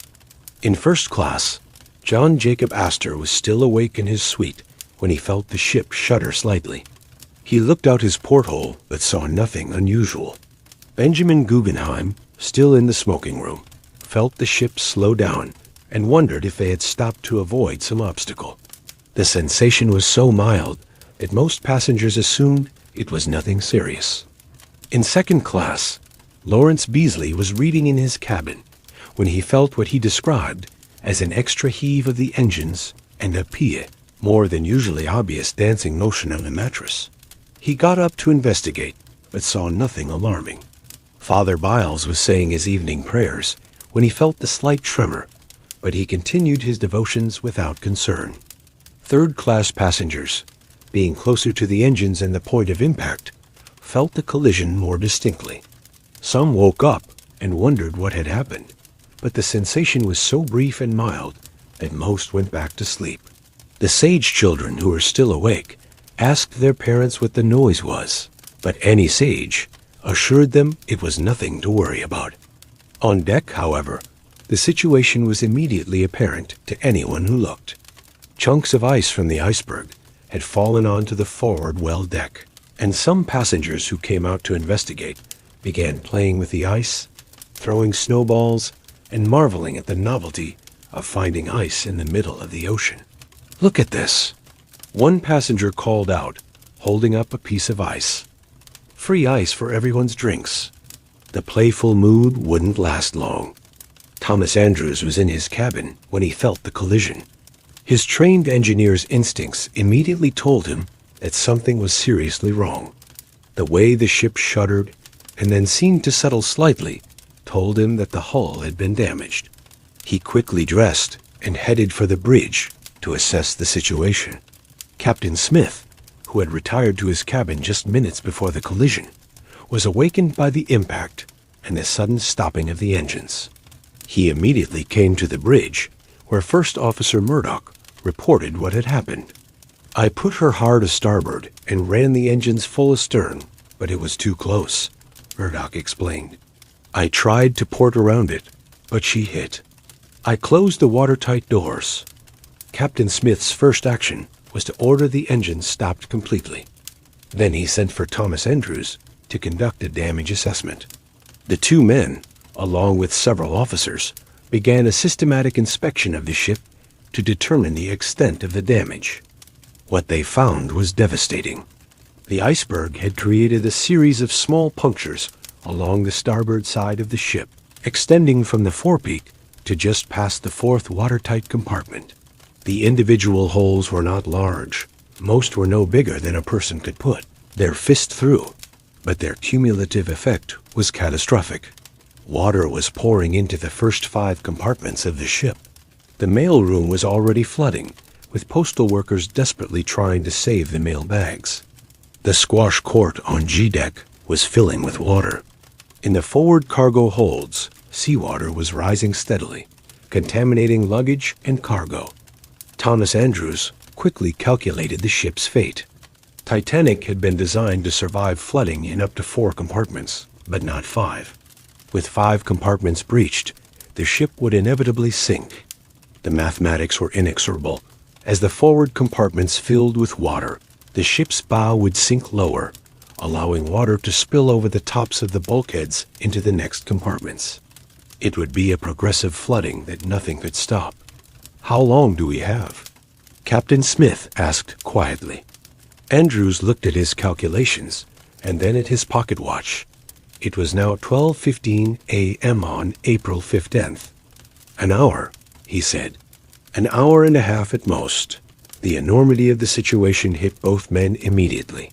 Speaker 1: In first class, John Jacob Astor was still awake in his suite when he felt the ship shudder slightly. He looked out his porthole but saw nothing unusual. Benjamin Guggenheim, still in the smoking room, felt the ship slow down and wondered if they had stopped to avoid some obstacle. The sensation was so mild that most passengers assumed it was nothing serious. In second class, Lawrence Beasley was reading in his cabin when he felt what he described as an extra heave of the engines and a pie, more than usually obvious dancing motion on the mattress. He got up to investigate, but saw nothing alarming. Father Biles was saying his evening prayers when he felt the slight tremor, but he continued his devotions without concern. Third-class passengers, being closer to the engines and the point of impact, felt the collision more distinctly. Some woke up and wondered what had happened, but the sensation was so brief and mild that most went back to sleep. The sage children who were still awake asked their parents what the noise was, but any sage assured them it was nothing to worry about. On deck, however, the situation was immediately apparent to anyone who looked. Chunks of ice from the iceberg had fallen onto the forward well deck, and some passengers who came out to investigate began playing with the ice, throwing snowballs, and marveling at the novelty of finding ice in the middle of the ocean. "Look at this," one passenger called out, holding up a piece of ice. Free ice for everyone's drinks. The playful mood wouldn't last long. Thomas Andrews was in his cabin when he felt the collision. His trained engineer's instincts immediately told him that something was seriously wrong. The way the ship shuddered and then seemed to settle slightly told him that the hull had been damaged. He quickly dressed and headed for the bridge to assess the situation. Captain Smith, who had retired to his cabin just minutes before the collision, was awakened by the impact and the sudden stopping of the engines. He immediately came to the bridge, where First Officer Murdoch reported what had happened. "I put her hard a starboard and ran the engines full astern, but it was too close," Murdoch explained. "I tried to port around it, but she hit. I closed the watertight doors." Captain Smith's first action was to order the engines stopped completely. Then he sent for Thomas Andrews to conduct a damage assessment. The two men, along with several officers, began a systematic inspection of the ship to determine the extent of the damage. What they found was devastating. The iceberg had created a series of small punctures along the starboard side of the ship, extending from the forepeak to just past the fourth watertight compartment. The individual holes were not large. Most were no bigger than a person could put their fist through, but their cumulative effect was catastrophic. Water was pouring into the first 5 compartments of the ship. The mail room was already flooding, with postal workers desperately trying to save the mail bags. The squash court on G-deck was filling with water. In the forward cargo holds, seawater was rising steadily, contaminating luggage and cargo. Thomas Andrews quickly calculated the ship's fate. Titanic had been designed to survive flooding in up to 4 compartments, but not 5. With 5 compartments breached, the ship would inevitably sink. The mathematics were inexorable. As the forward compartments filled with water, the ship's bow would sink lower, allowing water to spill over the tops of the bulkheads into the next compartments. It would be a progressive flooding that nothing could stop. "How long do we have?" Captain Smith asked quietly. Andrews looked at his calculations and then at his pocket watch. It was now 12:15 a.m. on April 15th. "An hour," he said. "An hour and a half at most." The enormity of the situation hit both men immediately.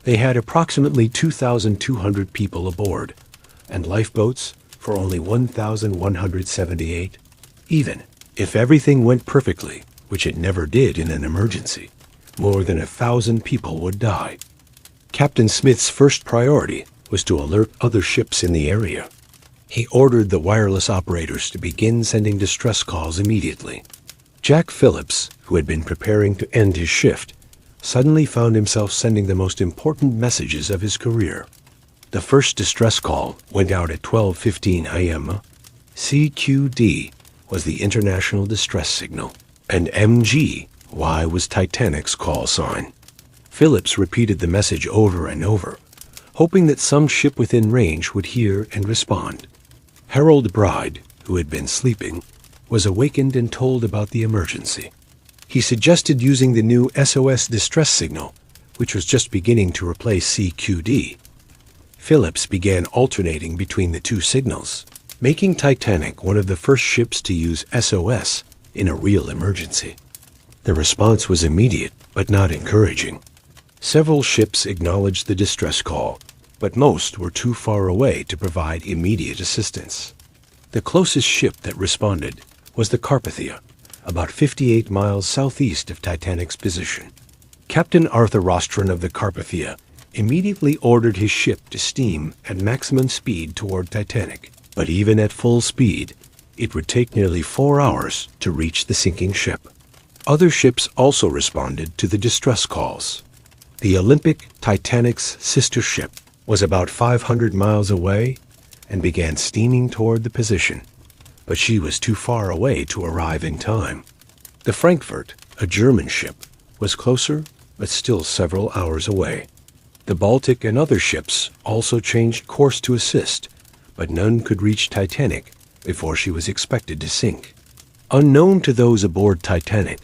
Speaker 1: They had approximately 2,200 people aboard, and lifeboats for only 1,178. Even if everything went perfectly, which it never did in an emergency, more than 1,000 people would die. Captain Smith's first priority was to alert other ships in the area. He ordered the wireless operators to begin sending distress calls immediately. Jack Phillips, who had been preparing to end his shift, suddenly found himself sending the most important messages of his career. The first distress call went out at 12:15 a.m. CQD was the international distress signal, and MGY was Titanic's call sign. Phillips repeated the message over and over, hoping that some ship within range would hear and respond. Harold Bride, who had been sleeping, was awakened and told about the emergency. He suggested using the new SOS distress signal, which was just beginning to replace CQD. Phillips began alternating between the 2 signals, making Titanic one of the first ships to use SOS in a real emergency. The response was immediate, but not encouraging. Several ships acknowledged the distress call, but most were too far away to provide immediate assistance. The closest ship that responded was the Carpathia, about 58 miles southeast of Titanic's position. Captain Arthur Rostron of the Carpathia immediately ordered his ship to steam at maximum speed toward Titanic, but even at full speed, it would take nearly 4 hours to reach the sinking ship. Other ships also responded to the distress calls. The Olympic, Titanic's sister ship, was about 500 miles away and began steaming toward the position, but she was too far away to arrive in time. The Frankfurt, a German ship, was closer but still several hours away. The Baltic and other ships also changed course to assist, but none could reach Titanic before she was expected to sink. Unknown to those aboard Titanic,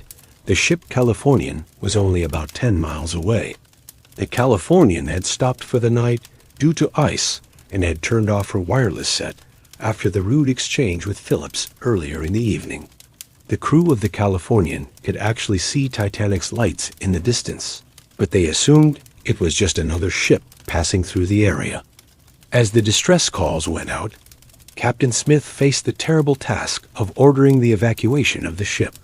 Speaker 1: the ship Californian was only about 10 miles away. The Californian had stopped for the night due to ice and had turned off her wireless set after the rude exchange with Phillips earlier in the evening. The crew of the Californian could actually see Titanic's lights in the distance, but they assumed it was just another ship passing through the area. As the distress calls went out, Captain Smith faced the terrible task of ordering the evacuation of the ship.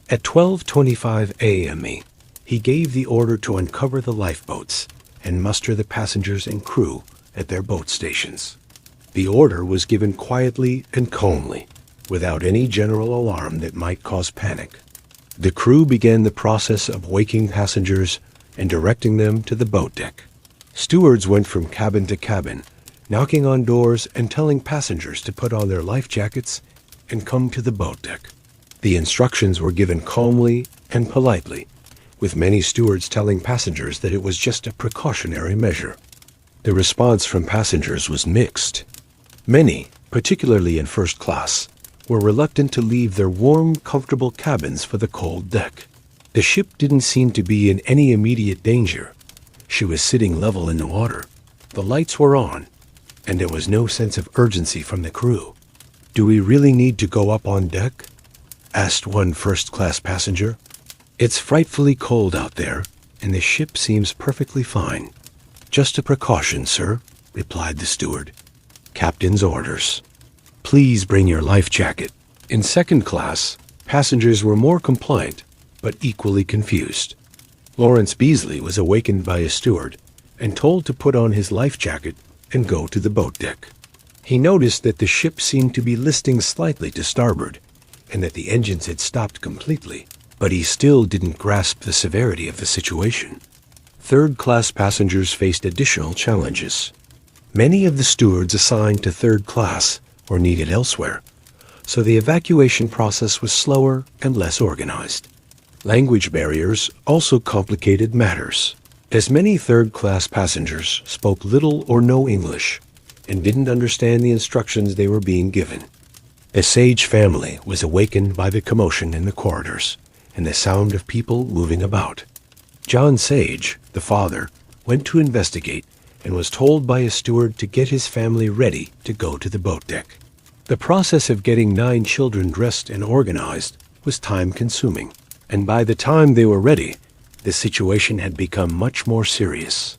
Speaker 1: At 12:25 a.m., he gave the order to uncover the lifeboats and muster the passengers and crew at their boat stations. The order was given quietly and calmly, without any general alarm that might cause panic. The crew began the process of waking passengers and directing them to the boat deck. Stewards went from cabin to cabin, knocking on doors and telling passengers to put on their life jackets and come to the boat deck. The instructions were given calmly and politely, with many stewards telling passengers that it was just a precautionary measure. The response from passengers was mixed. Many, particularly in first class, were reluctant to leave their warm, comfortable cabins for the cold deck. The ship didn't seem to be in any immediate danger. She was sitting level in the water. The lights were on. and there was no sense of urgency from the crew. "Do we really need to go up on deck?" asked one first-class passenger. "It's frightfully cold out there, and the ship seems perfectly fine." "Just a precaution, sir," replied the steward. "Captain's orders. Please bring your life jacket." In second class, passengers were more compliant, but equally confused. Lawrence Beasley was awakened by a steward and told to put on his life jacket and go to the boat deck. He noticed that the ship seemed to be listing slightly to starboard, and that the engines had stopped completely, but he still didn't grasp the severity of the situation. Third-class passengers faced additional challenges. Many of the stewards assigned to third class were needed elsewhere, so the evacuation process was slower and less organized. Language barriers also complicated matters, as many third-class passengers spoke little or no English and didn't understand the instructions they were being given. The Sage family was awakened by the commotion in the corridors and the sound of people moving about. John Sage, the father, went to investigate and was told by a steward to get his family ready to go to the boat deck. The process of getting 9 children dressed and organized was time-consuming, and by the time they were ready, the situation had become much more serious.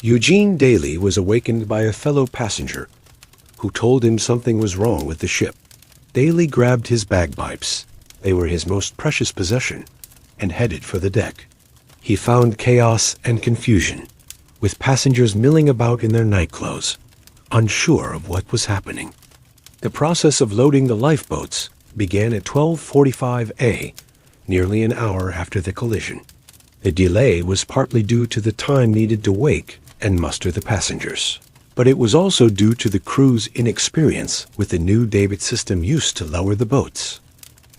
Speaker 1: Eugene Daly was awakened by a fellow passenger who told him something was wrong with the ship. Daly grabbed his bagpipes, they were his most precious possession, and headed for the deck. He found chaos and confusion, with passengers milling about in their nightclothes, unsure of what was happening. The process of loading the lifeboats began at 12:45 a.m., nearly an hour after the collision. The delay was partly due to the time needed to wake and muster the passengers, but it was also due to the crew's inexperience with the new David system used to lower the boats.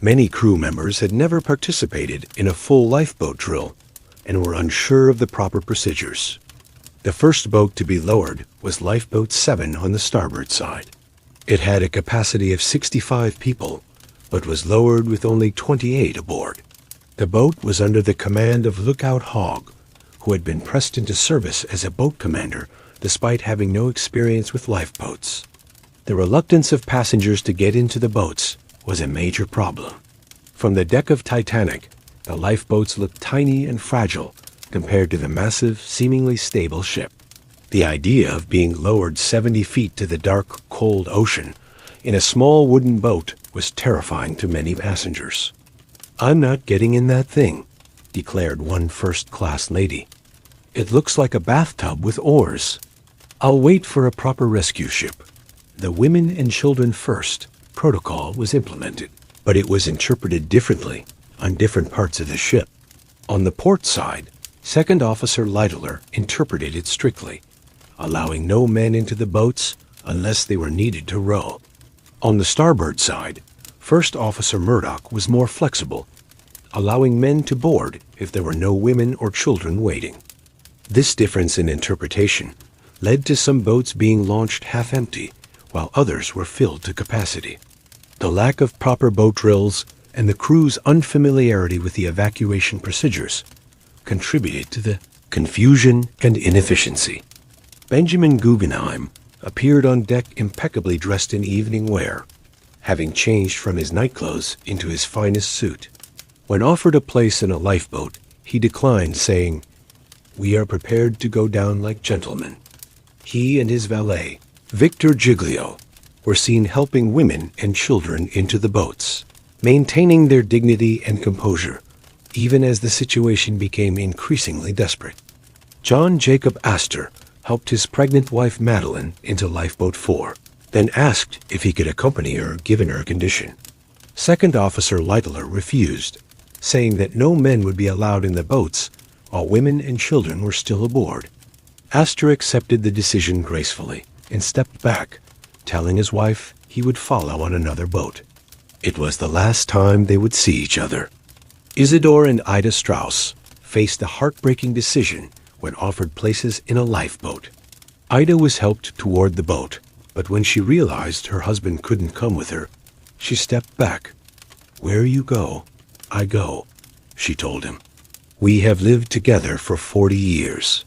Speaker 1: Many crew members had never participated in a full lifeboat drill and were unsure of the proper procedures. The first boat to be lowered was Lifeboat 7 on the starboard side. It had a capacity of 65 people, but was lowered with only 28 aboard. The boat was under the command of Lookout Hogg, who had been pressed into service as a boat commander despite having no experience with lifeboats. The reluctance of passengers to get into the boats was a major problem. From the deck of Titanic, the lifeboats looked tiny and fragile compared to the massive, seemingly stable ship. The idea of being lowered 70 feet to the dark, cold ocean in a small wooden boat was terrifying to many passengers. "I'm not getting in that thing," declared one first-class lady. "It looks like a bathtub with oars. I'll wait for a proper rescue ship." The women and children first protocol was implemented, but it was interpreted differently on different parts of the ship. On the port side, Second Officer Lytler interpreted it strictly, allowing no men into the boats unless they were needed to row. On the starboard side, First Officer Murdoch was more flexible, allowing men to board if there were no women or children waiting. This difference in interpretation led to some boats being launched half empty, while others were filled to capacity. The lack of proper boat drills and the crew's unfamiliarity with the evacuation procedures contributed to the confusion and inefficiency. Benjamin Guggenheim appeared on deck impeccably dressed in evening wear, having changed from his nightclothes into his finest suit. When offered a place in a lifeboat, he declined, saying, "We are prepared to go down like gentlemen." He and his valet, Victor Giglio, were seen helping women and children into the boats, maintaining their dignity and composure, even as the situation became increasingly desperate. John Jacob Astor helped his pregnant wife Madeline into Lifeboat 4, then asked if he could accompany her given her condition. Second Officer Lytler refused, saying that no men would be allowed in the boats while women and children were still aboard. Astor accepted the decision gracefully and stepped back, telling his wife he would follow on another boat. It was the last time they would see each other. Isidor and Ida Straus faced a heartbreaking decision when offered places in a lifeboat. Ida was helped toward the boat, but when she realized her husband couldn't come with her, she stepped back. "Where you go, I go," she told him. "We have lived together for 40 years.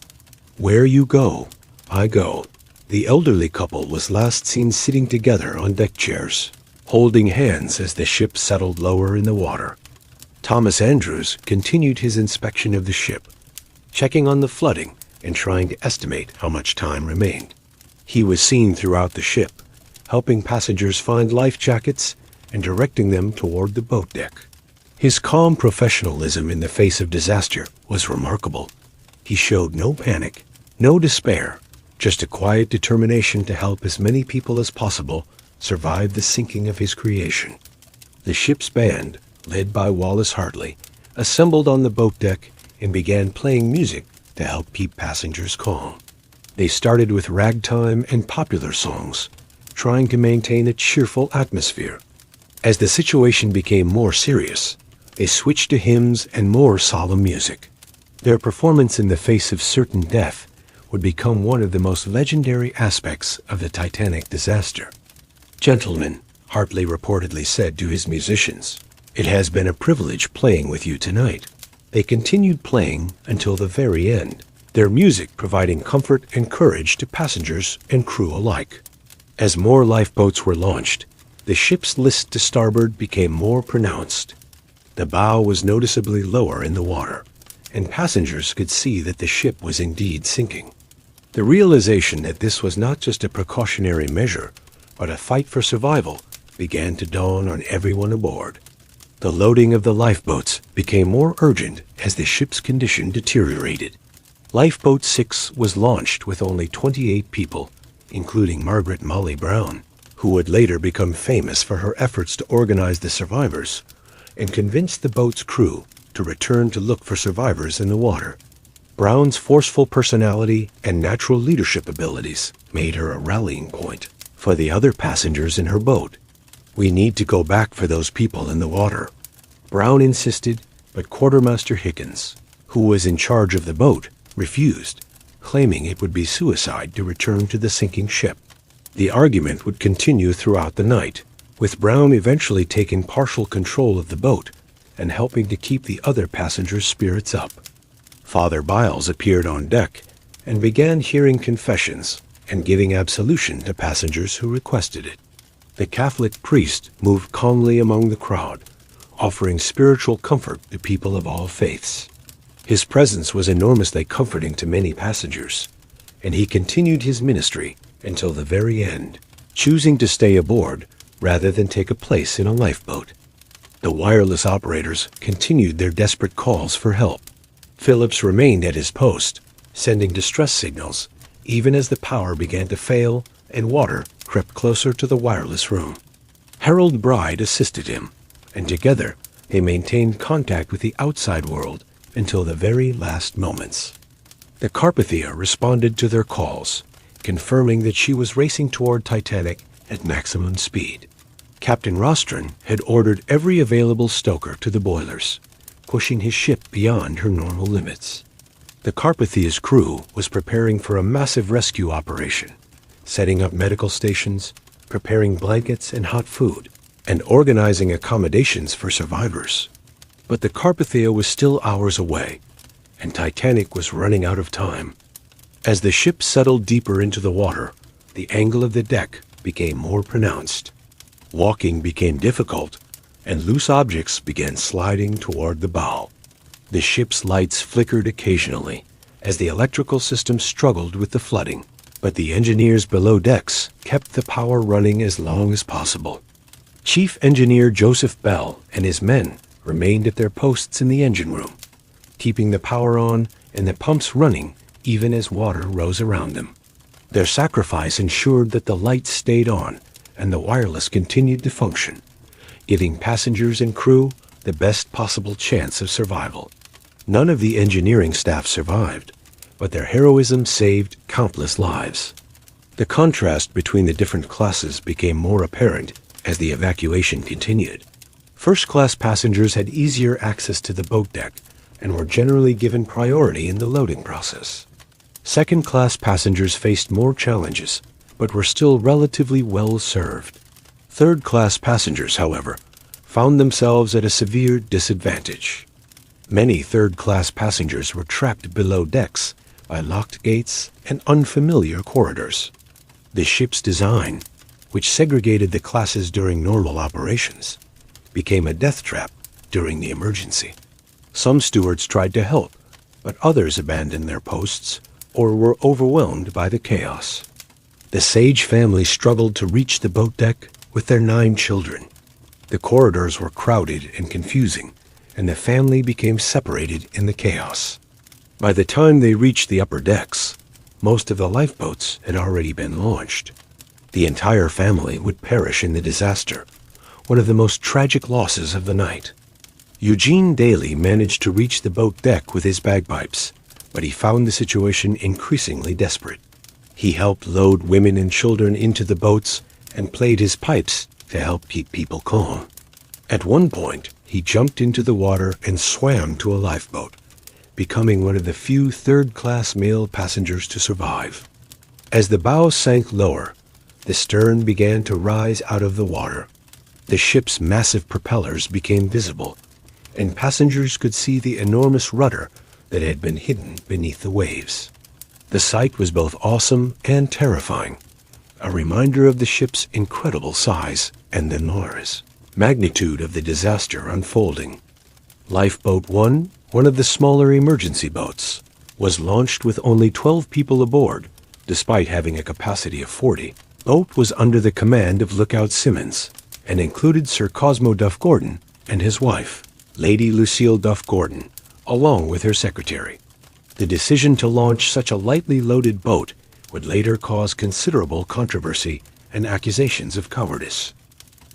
Speaker 1: Where you go, I go." The elderly couple was last seen sitting together on deck chairs, holding hands as the ship settled lower in the water. Thomas Andrews continued his inspection of the ship, checking on the flooding and trying to estimate how much time remained. He was seen throughout the ship, helping passengers find life jackets and directing them toward the boat deck. His calm professionalism in the face of disaster was remarkable. He showed no panic, no despair, just a quiet determination to help as many people as possible survive the sinking of his creation. The ship's band, led by Wallace Hartley, assembled on the boat deck and began playing music to help keep passengers calm. They started with ragtime and popular songs, trying to maintain a cheerful atmosphere. As the situation became more serious, they switched to hymns and more solemn music. Their performance in the face of certain death would become one of the most legendary aspects of the Titanic disaster. "Gentlemen," Hartley reportedly said to his musicians, "it has been a privilege playing with you tonight." They continued playing until the very end, their music providing comfort and courage to passengers and crew alike. As more lifeboats were launched, the ship's list to starboard became more pronounced. The bow was noticeably lower in the water, and passengers could see that the ship was indeed sinking. The realization that this was not just a precautionary measure, but a fight for survival, began to dawn on everyone aboard. The loading of the lifeboats became more urgent as the ship's condition deteriorated. Lifeboat 6 was launched with only 28 people, including Margaret Molly Brown, who would later become famous for her efforts to organize the survivors and convince the boat's crew to return to look for survivors in the water. Brown's forceful personality and natural leadership abilities made her a rallying point for the other passengers in her boat. "We need to go back for those people in the water," Brown insisted, but Quartermaster Higgins, who was in charge of the boat, refused, claiming it would be suicide to return to the sinking ship. The argument would continue throughout the night, with Brown eventually taking partial control of the boat and helping to keep the other passengers' spirits up. Father Biles appeared on deck and began hearing confessions and giving absolution to passengers who requested it. The Catholic priest moved calmly among the crowd, offering spiritual comfort to people of all faiths. His presence was enormously comforting to many passengers, and he continued his ministry until the very end, choosing to stay aboard rather than take a place in a lifeboat. The wireless operators continued their desperate calls for help. Phillips remained at his post, sending distress signals, even as the power began to fail and water crept closer to the wireless room. Harold Bride assisted him, and together they maintained contact with the outside world until the very last moments. The Carpathia responded to their calls, confirming that she was racing toward Titanic at maximum speed. Captain Rostron had ordered every available stoker to the boilers, pushing his ship beyond her normal limits. The Carpathia's crew was preparing for a massive rescue operation, setting up medical stations, preparing blankets and hot food, and organizing accommodations for survivors. But the Carpathia was still hours away, and Titanic was running out of time. As the ship settled deeper into the water, the angle of the deck became more pronounced. Walking became difficult, and loose objects began sliding toward the bow. The ship's lights flickered occasionally as the electrical system struggled with the flooding, but the engineers below decks kept the power running as long as possible. Chief Engineer Joseph Bell and his men remained at their posts in the engine room, keeping the power on and the pumps running even as water rose around them. Their sacrifice ensured that the lights stayed on and the wireless continued to function, giving passengers and crew the best possible chance of survival. None of the engineering staff survived, but their heroism saved countless lives. The contrast between the different classes became more apparent as the evacuation continued. First-class passengers had easier access to the boat deck and were generally given priority in the loading process. Second-class passengers faced more challenges, but were still relatively well served. Third-class passengers, however, found themselves at a severe disadvantage. Many third-class passengers were trapped below decks by locked gates and unfamiliar corridors. The ship's design, which segregated the classes during normal operations, became a death trap during the emergency. Some stewards tried to help, but others abandoned their posts or were overwhelmed by the chaos. The Sage family struggled to reach the boat deck with their 9 children. The corridors were crowded and confusing, and the family became separated in the chaos. By the time they reached the upper decks, most of the lifeboats had already been launched. The entire family would perish in the disaster, one of the most tragic losses of the night. Eugene Daly managed to reach the boat deck with his bagpipes, but he found the situation increasingly desperate. He helped load women and children into the boats and played his pipes to help keep people calm. At one point, he jumped into the water and swam to a lifeboat, becoming one of the few third-class male passengers to survive. As the bow sank lower, the stern began to rise out of the water. The ship's massive propellers became visible, and passengers could see the enormous rudder that had been hidden beneath the waves. The sight was both awesome and terrifying, a reminder of the ship's incredible size and the enormous magnitude of the disaster unfolding. Lifeboat 1, one of the smaller emergency boats, was launched with only 12 people aboard, despite having a capacity of 40. The boat was under the command of Lookout Simmons and included Sir Cosmo Duff Gordon and his wife, Lady Lucille Duff Gordon, along with her secretary. The decision to launch such a lightly loaded boat would later cause considerable controversy and accusations of cowardice.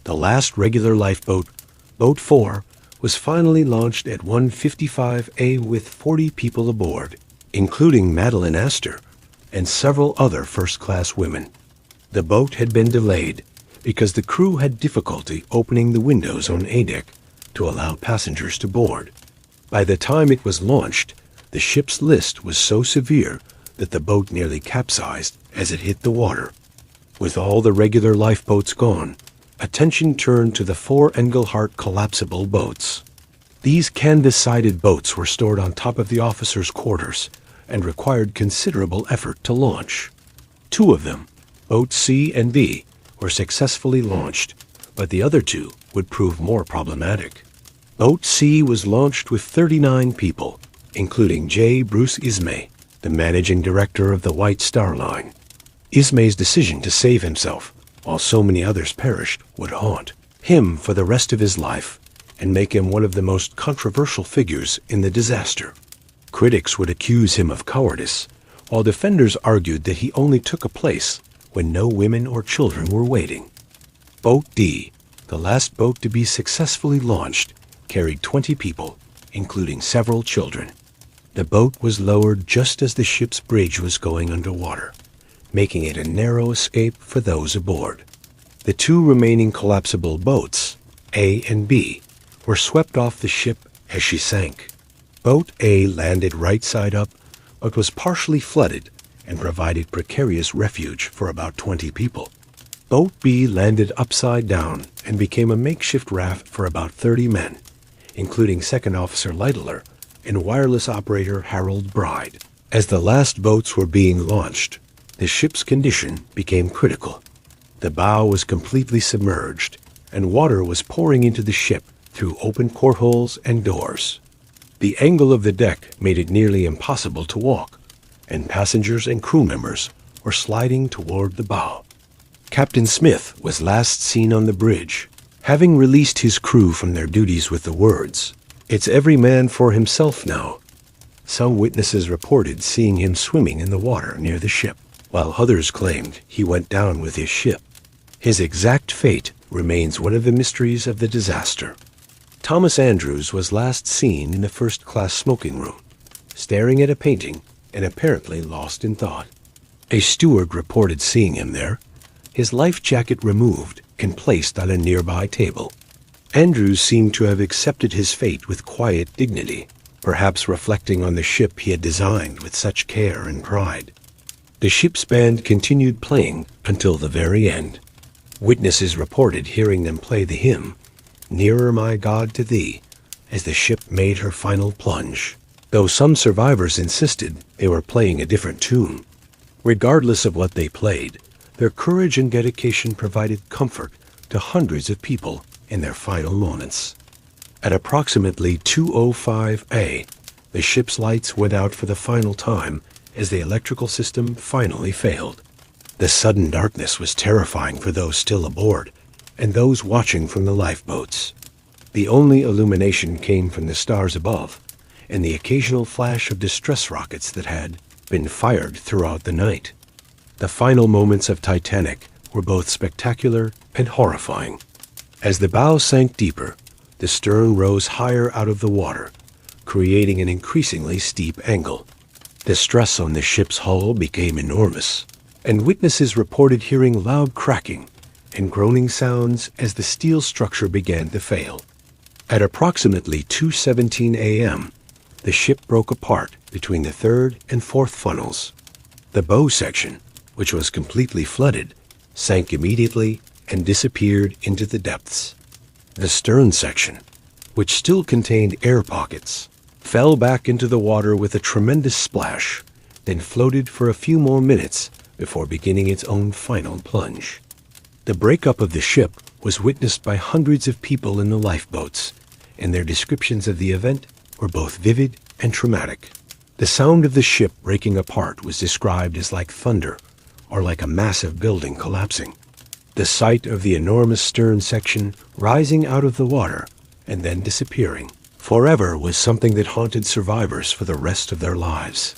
Speaker 1: The last regular lifeboat, Boat 4, was finally launched at 1:55 a.m. with 40 people aboard, including Madeline Astor and several other first-class women. The boat had been delayed because the crew had difficulty opening the windows on A deck to allow passengers to board. By the time it was launched, the ship's list was so severe that the boat nearly capsized as it hit the water. With all the regular lifeboats gone, attention turned to the 4 Engelhart collapsible boats. These canvas-sided boats were stored on top of the officers' quarters and required considerable effort to launch. 2 of them, Boats C and B, were successfully launched, but the other 2 would prove more problematic. Boat C was launched with 39 people, including J. Bruce Ismay, the managing director of the White Star Line. Ismay's decision to save himself, while so many others perished, would haunt him for the rest of his life and make him one of the most controversial figures in the disaster. Critics would accuse him of cowardice, while defenders argued that he only took a place when no women or children were waiting. Boat D, the last boat to be successfully launched, carried 20 people, including several children. The boat was lowered just as the ship's bridge was going underwater, making it a narrow escape for those aboard. The 2 remaining collapsible boats, A and B, were swept off the ship as she sank. Boat A landed right side up, but was partially flooded and provided precarious refuge for about 20 people. Boat B landed upside down and became a makeshift raft for about 30 men, including Second Officer Lytler and wireless operator Harold Bride. As the last boats were being launched, the ship's condition became critical. The bow was completely submerged, and water was pouring into the ship through open portholes and doors. The angle of the deck made it nearly impossible to walk, and passengers and crew members were sliding toward the bow. Captain Smith was last seen on the bridge, having released his crew from their duties with the words, "It's every man for himself now." Some witnesses reported seeing him swimming in the water near the ship, while others claimed he went down with his ship. His exact fate remains one of the mysteries of the disaster. Thomas Andrews was last seen in the first-class smoking room, staring at a painting and apparently lost in thought. A steward reported seeing him there, his life jacket removed and placed on a nearby table. Andrews seemed to have accepted his fate with quiet dignity, perhaps reflecting on the ship he had designed with such care and pride. The ship's band continued playing until the very end. Witnesses reported hearing them play the hymn, "Nearer, My God, to Thee," as the ship made her final plunge, though some survivors insisted they were playing a different tune. Regardless of what they played, Their courage and dedication provided comfort to hundreds of people in their final moments. At approximately 2:05 a.m., the ship's lights went out for the final time as the electrical system finally failed. The sudden darkness was terrifying for those still aboard and those watching from the lifeboats. The only illumination came from the stars above and the occasional flash of distress rockets that had been fired throughout the night. The final moments of Titanic were both spectacular and horrifying. As the bow sank deeper, the stern rose higher out of the water, creating an increasingly steep angle. The stress on the ship's hull became enormous, and witnesses reported hearing loud cracking and groaning sounds as the steel structure began to fail. At approximately 2:17 a.m., the ship broke apart between the third and fourth funnels. The bow section, which was completely flooded, sank immediately and disappeared into the depths. The stern section, which still contained air pockets, fell back into the water with a tremendous splash, then floated for a few more minutes before beginning its own final plunge. The breakup of the ship was witnessed by hundreds of people in the lifeboats, and their descriptions of the event were both vivid and traumatic. The sound of the ship breaking apart was described as like thunder or like a massive building collapsing. The sight of the enormous stern section rising out of the water and then disappearing forever was something that haunted survivors for the rest of their lives.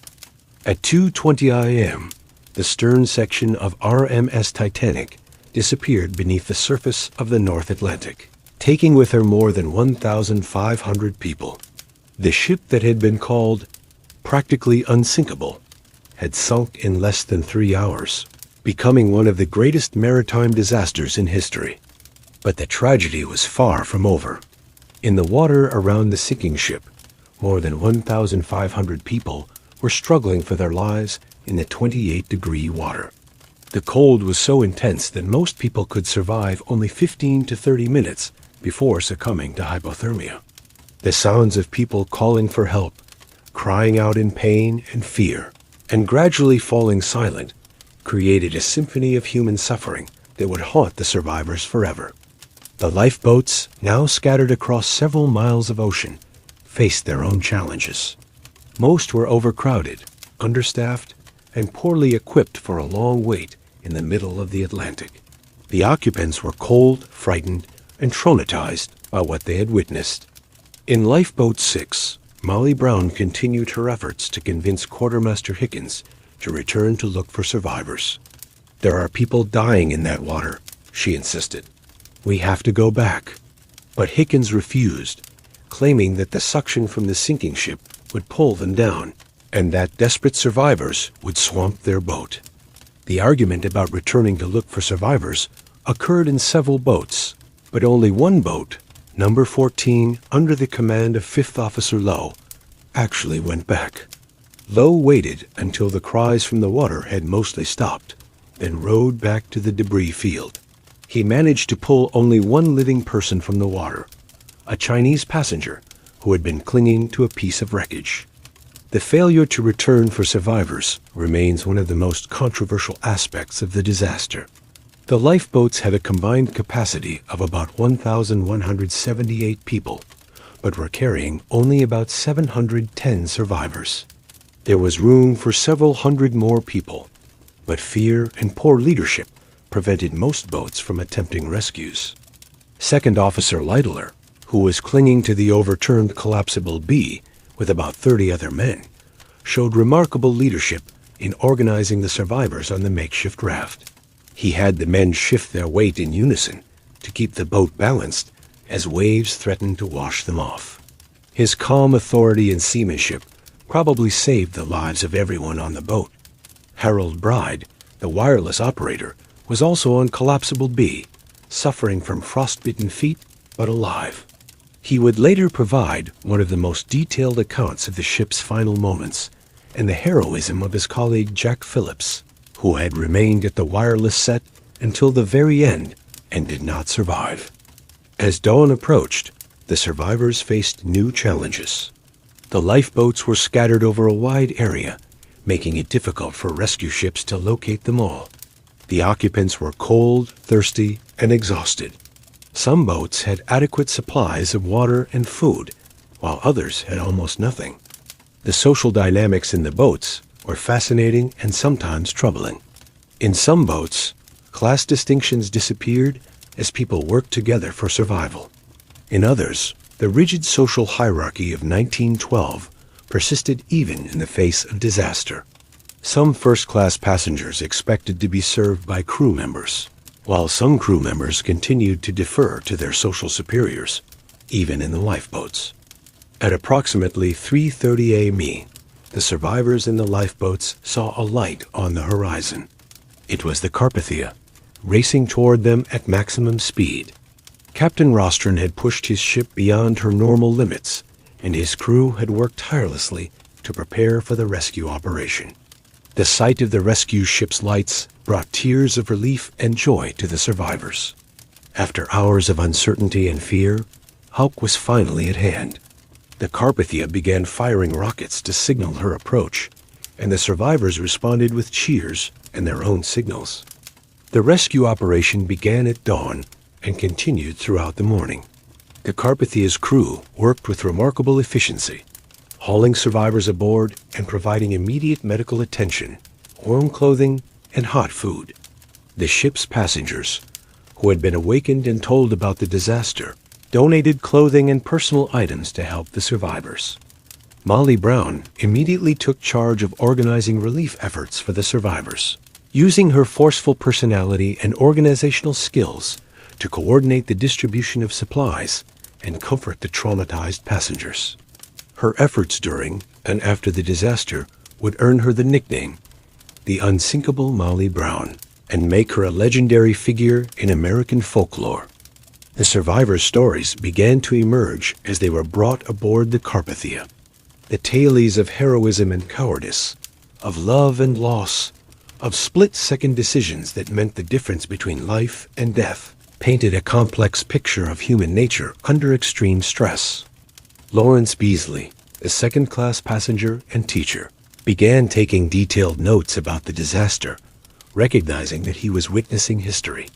Speaker 1: At 2:20 a.m., the stern section of RMS Titanic disappeared beneath the surface of the North Atlantic, taking with her more than 1,500 people. The ship that had been called practically unsinkable had sunk in less than 3 hours, becoming one of the greatest maritime disasters in history. But the tragedy was far from over. In the water around the sinking ship, more than 1,500 people were struggling for their lives in the 28-degree water. The cold was so intense that most people could survive only 15 to 30 minutes before succumbing to hypothermia. The sounds of people calling for help, crying out in pain and fear, and gradually falling silent created a symphony of human suffering that would haunt the survivors forever. The lifeboats, now scattered across several miles of ocean, faced their own challenges. Most were overcrowded, understaffed, and poorly equipped for a long wait in the middle of the Atlantic. The occupants were cold, frightened, and traumatized by what they had witnessed. In Lifeboat 6, Molly Brown continued her efforts to convince Quartermaster Hickens to return to look for survivors. "There are people dying in that water," she insisted. "We have to go back." But Hickens refused, claiming that the suction from the sinking ship would pull them down, and that desperate survivors would swamp their boat. The argument about returning to look for survivors occurred in several boats, but only one boat, number 14, under the command of 5th Officer Lowe, actually went back. Lowe waited until the cries from the water had mostly stopped, then rowed back to the debris field. He managed to pull only one living person from the water, a Chinese passenger who had been clinging to a piece of wreckage. The failure to return for survivors remains one of the most controversial aspects of the disaster. The lifeboats had a combined capacity of about 1,178 people, but were carrying only about 710 survivors. There was room for several hundred more people, but fear and poor leadership prevented most boats from attempting rescues. Second Officer Lidler, who was clinging to the overturned collapsible B with about 30 other men, showed remarkable leadership in organizing the survivors on the makeshift raft. He had the men shift their weight in unison to keep the boat balanced as waves threatened to wash them off. His calm authority and seamanship probably saved the lives of everyone on the boat. Harold Bride, the wireless operator, was also on Collapsible B, suffering from frostbitten feet but alive. He would later provide one of the most detailed accounts of the ship's final moments and the heroism of his colleague Jack Phillips, who had remained at the wireless set until the very end and did not survive. As dawn approached, the survivors faced new challenges. The lifeboats were scattered over a wide area, making it difficult for rescue ships to locate them all. The occupants were cold, thirsty, and exhausted. Some boats had adequate supplies of water and food, while others had almost nothing. The social dynamics in the boats were fascinating and sometimes troubling. In some boats, class distinctions disappeared as people worked together for survival. In others, the rigid social hierarchy of 1912 persisted even in the face of disaster. Some first-class passengers expected to be served by crew members, while some crew members continued to defer to their social superiors, even in the lifeboats. At approximately 3:30 a.m., the survivors in the lifeboats saw a light on the horizon. It was the Carpathia, racing toward them at maximum speed. Captain Rostron had pushed his ship beyond her normal limits, and his crew had worked tirelessly to prepare for the rescue operation. The sight of the rescue ship's lights brought tears of relief and joy to the survivors. After hours of uncertainty and fear, help was finally at hand. The Carpathia began firing rockets to signal her approach, and the survivors responded with cheers and their own signals. The rescue operation began at dawn and continued throughout the morning. The Carpathia's crew worked with remarkable efficiency, hauling survivors aboard and providing immediate medical attention, warm clothing, and hot food. The ship's passengers, who had been awakened and told about the disaster, donated clothing and personal items to help the survivors. Molly Brown immediately took charge of organizing relief efforts for the survivors, using her forceful personality and organizational skills to coordinate the distribution of supplies and comfort the traumatized passengers. Her efforts during and after the disaster would earn her the nickname, the unsinkable Molly Brown, and make her a legendary figure in American folklore. The survivors' stories began to emerge as they were brought aboard the Carpathia. The tales of heroism and cowardice, of love and loss, of split-second decisions that meant the difference between life and death, painted a complex picture of human nature under extreme stress. Lawrence Beasley, a second-class passenger and teacher, began taking detailed notes about the disaster, recognizing that he was witnessing history.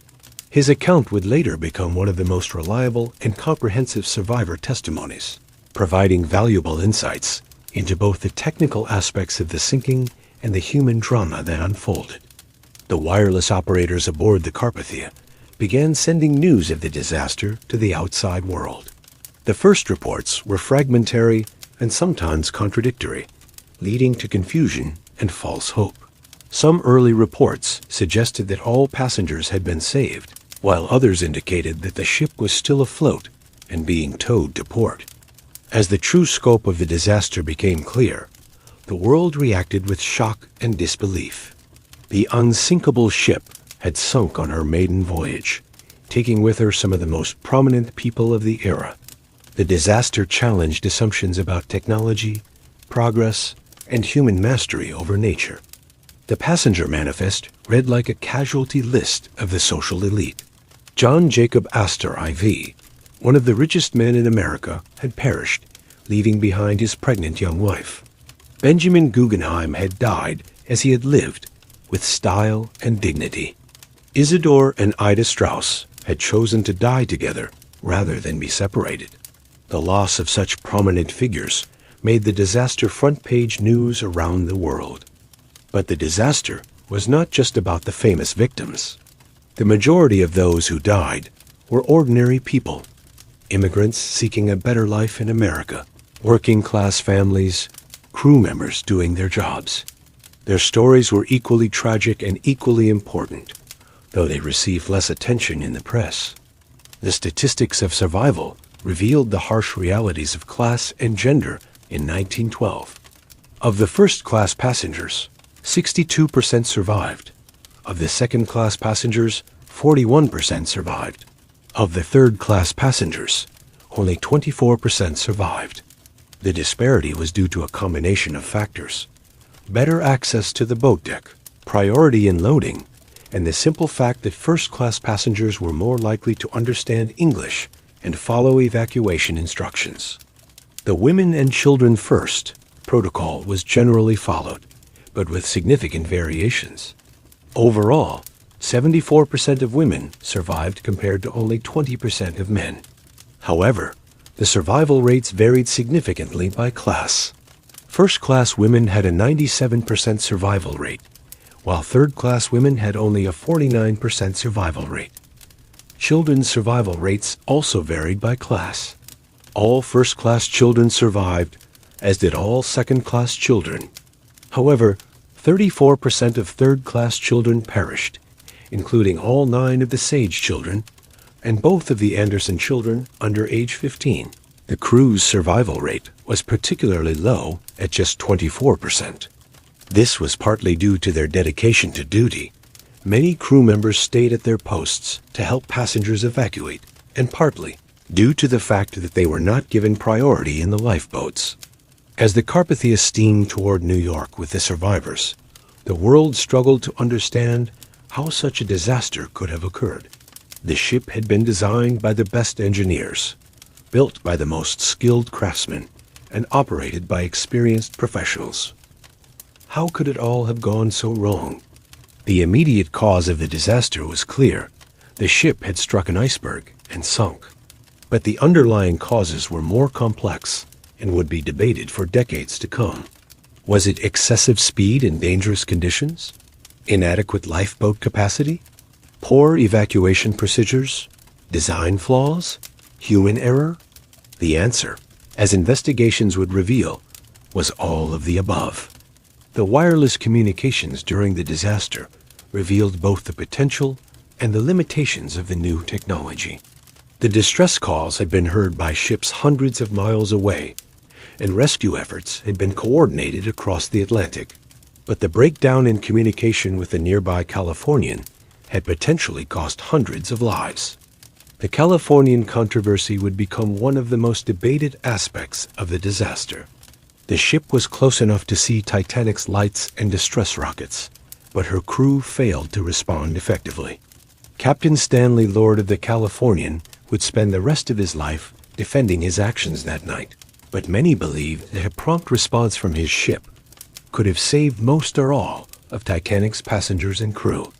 Speaker 1: His account would later become one of the most reliable and comprehensive survivor testimonies, providing valuable insights into both the technical aspects of the sinking and the human drama that unfolded. The wireless operators aboard the Carpathia began sending news of the disaster to the outside world. The first reports were fragmentary and sometimes contradictory, leading to confusion and false hope. Some early reports suggested that all passengers had been saved, while others indicated that the ship was still afloat and being towed to port. As the true scope of the disaster became clear, the world reacted with shock and disbelief. The unsinkable ship had sunk on her maiden voyage, taking with her some of the most prominent people of the era. The disaster challenged assumptions about technology, progress, and human mastery over nature. The passenger manifest read like a casualty list of the social elite. John Jacob Astor, IV, one of the richest men in America, had perished, leaving behind his pregnant young wife. Benjamin Guggenheim had died as he had lived, with style and dignity. Isidor and Ida Straus had chosen to die together rather than be separated. The loss of such prominent figures made the disaster front-page news around the world. But the disaster was not just about the famous victims. The majority of those who died were ordinary people, immigrants seeking a better life in America, working-class families, crew members doing their jobs. Their stories were equally tragic and equally important, though they received less attention in the press. The statistics of survival revealed the harsh realities of class and gender in 1912. Of the first-class passengers, 62% survived. Of the second-class passengers, 41% survived. Of the third-class passengers, only 24% survived. The disparity was due to a combination of factors: better access to the boat deck, priority in loading, and the simple fact that first-class passengers were more likely to understand English and follow evacuation instructions. The women and children first protocol was generally followed, but with significant variations. Overall, 74% of women survived compared to only 20% of men. However, the survival rates varied significantly by class. First-class women had a 97% survival rate, while third-class women had only a 49% survival rate. Children's survival rates also varied by class. All first-class children survived, as did all second-class children. However, 34% of third-class children perished, including all 9 of the Sage children and both of the Anderson children under age 15. The crew's survival rate was particularly low at just 24%. This was partly due to their dedication to duty. Many crew members stayed at their posts to help passengers evacuate, and partly due to the fact that they were not given priority in the lifeboats. As the Carpathia steamed toward New York with the survivors, the world struggled to understand how such a disaster could have occurred. The ship had been designed by the best engineers, built by the most skilled craftsmen, and operated by experienced professionals. How could it all have gone so wrong? The immediate cause of the disaster was clear. The ship had struck an iceberg and sunk. But the underlying causes were more complex and would be debated for decades to come. Was it excessive speed in dangerous conditions? Inadequate lifeboat capacity? Poor evacuation procedures? Design flaws? Human error? The answer, as investigations would reveal, was all of the above. The wireless communications during the disaster revealed both the potential and the limitations of the new technology. The distress calls had been heard by ships hundreds of miles away, and rescue efforts had been coordinated across the Atlantic. But the breakdown in communication with the nearby Californian had potentially cost hundreds of lives. The Californian controversy would become one of the most debated aspects of the disaster. The ship was close enough to see Titanic's lights and distress rockets, but her crew failed to respond effectively. Captain Stanley Lord of the Californian would spend the rest of his life defending his actions that night, but many believed that a prompt response from his ship could have saved most or all of Titanic's passengers and crew.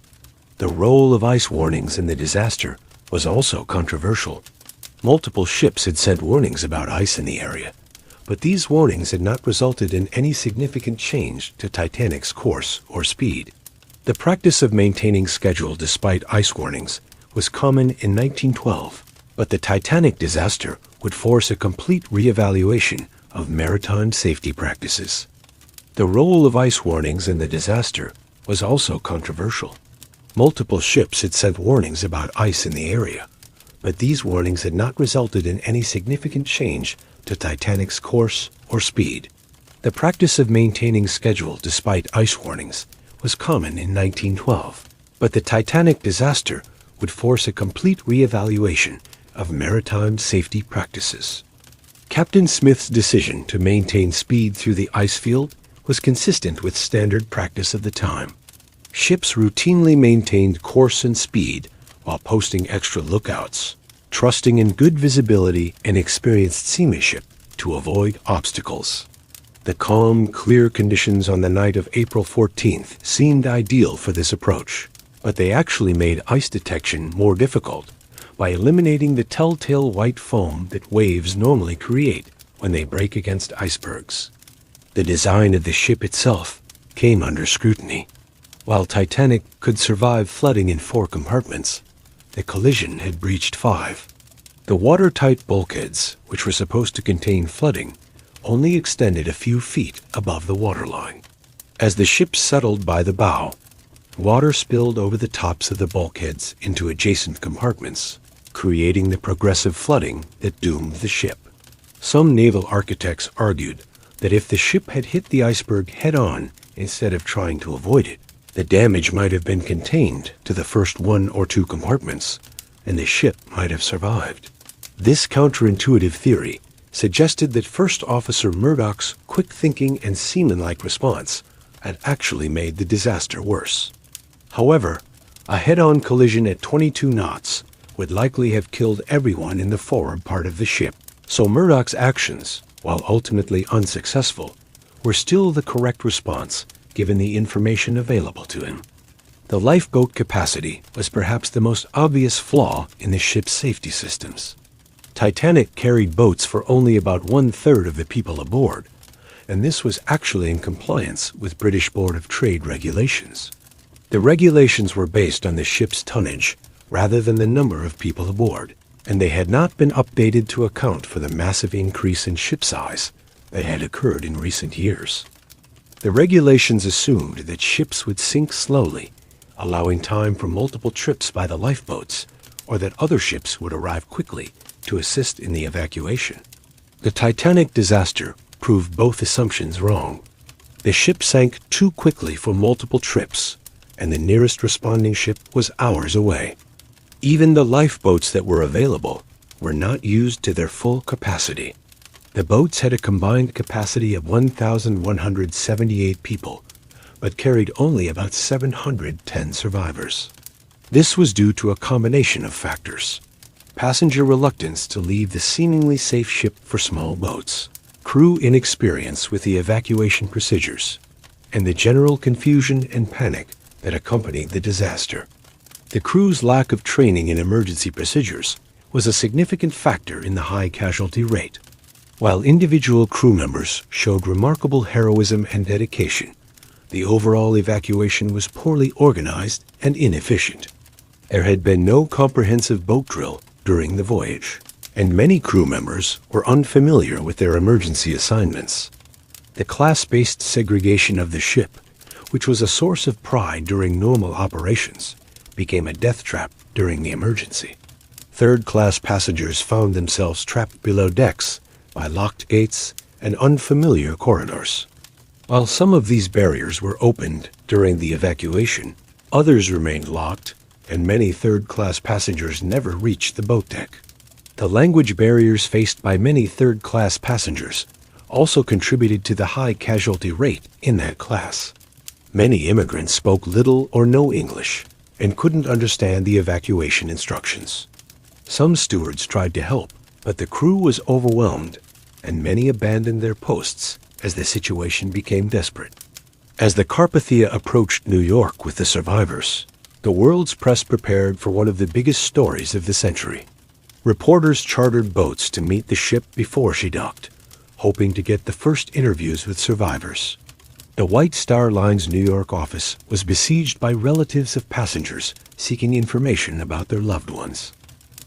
Speaker 1: The role of ice warnings in the disaster was also controversial. Multiple ships had sent warnings about ice in the area, but these warnings had not resulted in any significant change to Titanic's course or speed. The practice of maintaining schedule despite ice warnings was common in 1912, but the Titanic disaster would force a complete reevaluation of maritime safety practices. The role of ice warnings in the disaster was also controversial. Multiple ships had sent warnings about ice in the area, but these warnings had not resulted in any significant change to Titanic's course or speed. The practice of maintaining schedule despite ice warnings was common in 1912, but the Titanic disaster would force a complete reevaluation of maritime safety practices. Captain Smith's decision to maintain speed through the ice field was consistent with standard practice of the time. Ships routinely maintained course and speed while posting extra lookouts, trusting in good visibility and experienced seamanship to avoid obstacles. The calm, clear conditions on the night of April 14th seemed ideal for this approach, but they actually made ice detection more difficult by eliminating the telltale white foam that waves normally create when they break against icebergs. The design of the ship itself came under scrutiny. While Titanic could survive flooding in 4 compartments, the collision had breached 5. The watertight bulkheads, which were supposed to contain flooding, only extended a few feet above the waterline. As the ship settled by the bow, water spilled over the tops of the bulkheads into adjacent compartments, creating the progressive flooding that doomed the ship. Some naval architects argued that if the ship had hit the iceberg head-on instead of trying to avoid it, the damage might have been contained to the first 1 or 2 compartments, and the ship might have survived. This counterintuitive theory suggested that First Officer Murdoch's quick-thinking and seaman-like response had actually made the disaster worse. However, a head-on collision at 22 knots would likely have killed everyone in the forward part of the ship, so Murdoch's actions, while ultimately unsuccessful, were still the correct response given the information available to him. The lifeboat capacity was perhaps the most obvious flaw in the ship's safety systems. Titanic carried boats for only about 1/3 of the people aboard, and this was actually in compliance with British Board of Trade regulations. The regulations were based on the ship's tonnage rather than the number of people aboard, and they had not been updated to account for the massive increase in ship size that had occurred in recent years. The regulations assumed that ships would sink slowly, allowing time for multiple trips by the lifeboats, or that other ships would arrive quickly to assist in the evacuation. The Titanic disaster proved both assumptions wrong. The ship sank too quickly for multiple trips, and the nearest responding ship was hours away. Even the lifeboats that were available were not used to their full capacity. The boats had a combined capacity of 1,178 people, but carried only about 710 survivors. This was due to a combination of factors: passenger reluctance to leave the seemingly safe ship for small boats, crew inexperience with the evacuation procedures, and the general confusion and panic that accompanied the disaster. The crew's lack of training in emergency procedures was a significant factor in the high casualty rate. While individual crew members showed remarkable heroism and dedication, the overall evacuation was poorly organized and inefficient. There had been no comprehensive boat drill during the voyage, and many crew members were unfamiliar with their emergency assignments. The class-based segregation of the ship, which was a source of pride during normal operations, became a death trap during the emergency. Third-class passengers found themselves trapped below decks by locked gates and unfamiliar corridors. While some of these barriers were opened during the evacuation, others remained locked, and many third-class passengers never reached the boat deck. The language barriers faced by many third-class passengers also contributed to the high casualty rate in that class. Many immigrants spoke little or no English and couldn't understand the evacuation instructions. Some stewards tried to help, but the crew was overwhelmed, and many abandoned their posts as the situation became desperate. As the Carpathia approached New York with the survivors, the world's press prepared for one of the biggest stories of the century. Reporters chartered boats to meet the ship before she docked, hoping to get the first interviews with survivors. The White Star Line's New York office was besieged by relatives of passengers seeking information about their loved ones.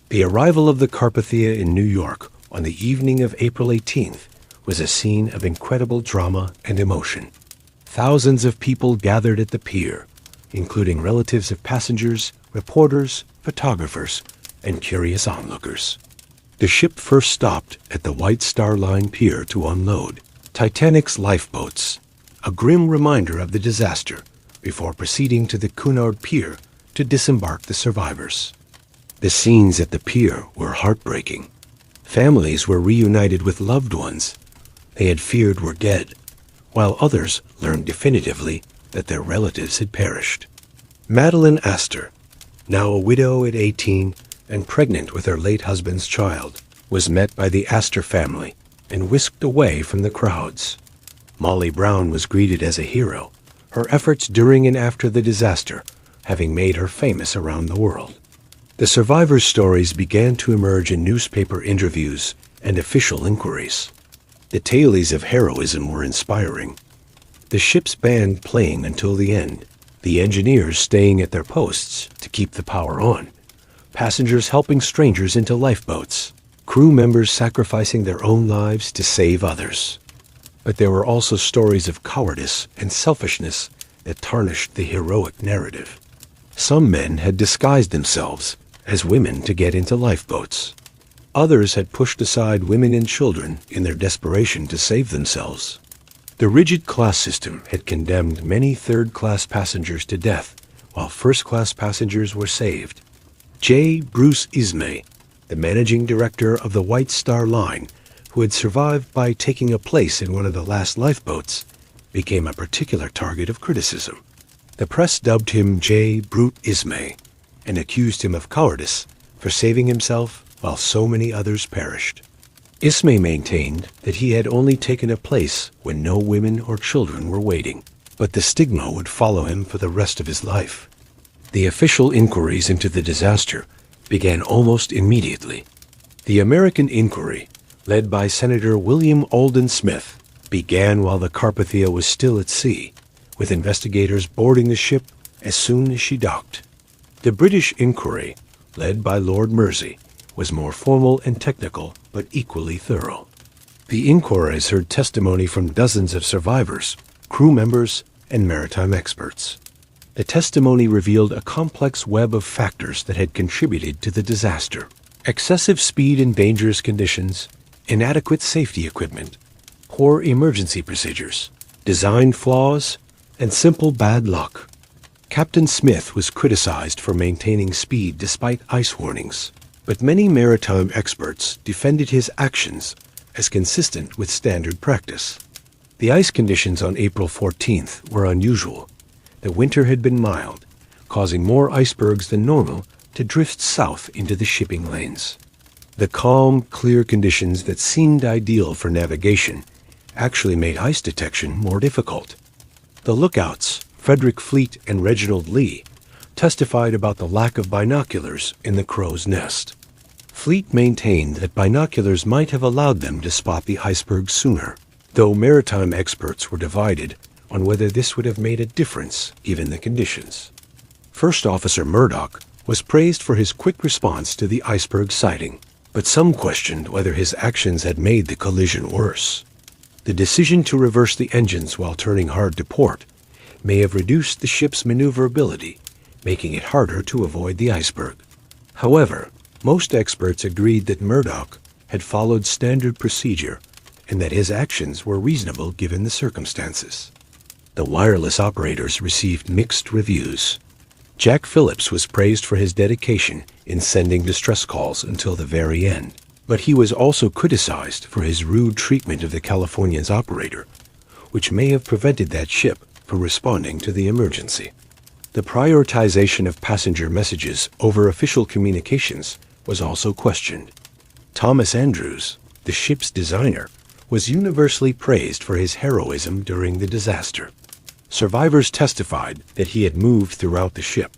Speaker 1: The arrival of the Carpathia in New York on the evening of April 18th was a scene of incredible drama and emotion. Thousands of people gathered at the pier, including relatives of passengers, reporters, photographers, and curious onlookers. The ship first stopped at the White Star Line pier to unload Titanic's lifeboats, a grim reminder of the disaster, before proceeding to the Cunard Pier to disembark the survivors. The scenes at the pier were heartbreaking. Families were reunited with loved ones they had feared were dead, while others learned definitively that their relatives had perished. Madeline Astor, now a widow at 18 and pregnant with her late husband's child, was met by the Astor family and whisked away from the crowds. Molly Brown was greeted as a hero, her efforts during and after the disaster having made her famous around the world. The survivors' stories began to emerge in newspaper interviews and official inquiries. The tales of heroism were inspiring. The ship's band playing until the end, the engineers staying at their posts to keep the power on, passengers helping strangers into lifeboats, crew members sacrificing their own lives to save others. But there were also stories of cowardice and selfishness that tarnished the heroic narrative. Some men had disguised themselves as women to get into lifeboats. Others had pushed aside women and children in their desperation to save themselves. The rigid class system had condemned many third-class passengers to death, while first-class passengers were saved. J. Bruce Ismay, the managing director of the White Star Line, who had survived by taking a place in one of the last lifeboats, became a particular target of criticism. The press dubbed him J. Brute Ismay and accused him of cowardice for saving himself while so many others perished. Ismay maintained that he had only taken a place when no women or children were waiting, but the stigma would follow him for the rest of his life. The official inquiries into the disaster began almost immediately. The American inquiry, led by Senator William Alden Smith, began while the Carpathia was still at sea, with investigators boarding the ship as soon as she docked. The British inquiry, led by Lord Mersey, was more formal and technical, but equally thorough. The inquiries heard testimony from dozens of survivors, crew members, and maritime experts. The testimony revealed a complex web of factors that had contributed to the disaster. Excessive speed in dangerous conditions, inadequate safety equipment, poor emergency procedures, design flaws, and simple bad luck. Captain Smith was criticized for maintaining speed despite ice warnings, but many maritime experts defended his actions as consistent with standard practice. The ice conditions on April 14th were unusual. The winter had been mild, causing more icebergs than normal to drift south into the shipping lanes. The calm, clear conditions that seemed ideal for navigation actually made ice detection more difficult. The lookouts, Frederick Fleet and Reginald Lee, testified about the lack of binoculars in the crow's nest. Fleet maintained that binoculars might have allowed them to spot the iceberg sooner, though maritime experts were divided on whether this would have made a difference given the conditions. First Officer Murdoch was praised for his quick response to the iceberg sighting, but some questioned whether his actions had made the collision worse. The decision to reverse the engines while turning hard to port may have reduced the ship's maneuverability, making it harder to avoid the iceberg. However, most experts agreed that Murdoch had followed standard procedure and that his actions were reasonable given the circumstances. The wireless operators received mixed reviews. Jack Phillips was praised for his dedication in sending distress calls until the very end, but he was also criticized for his rude treatment of the Californian's operator, which may have prevented that ship from responding to the emergency. The prioritization of passenger messages over official communications was also questioned. Thomas Andrews, the ship's designer, was universally praised for his heroism during the disaster. Survivors testified that he had moved throughout the ship,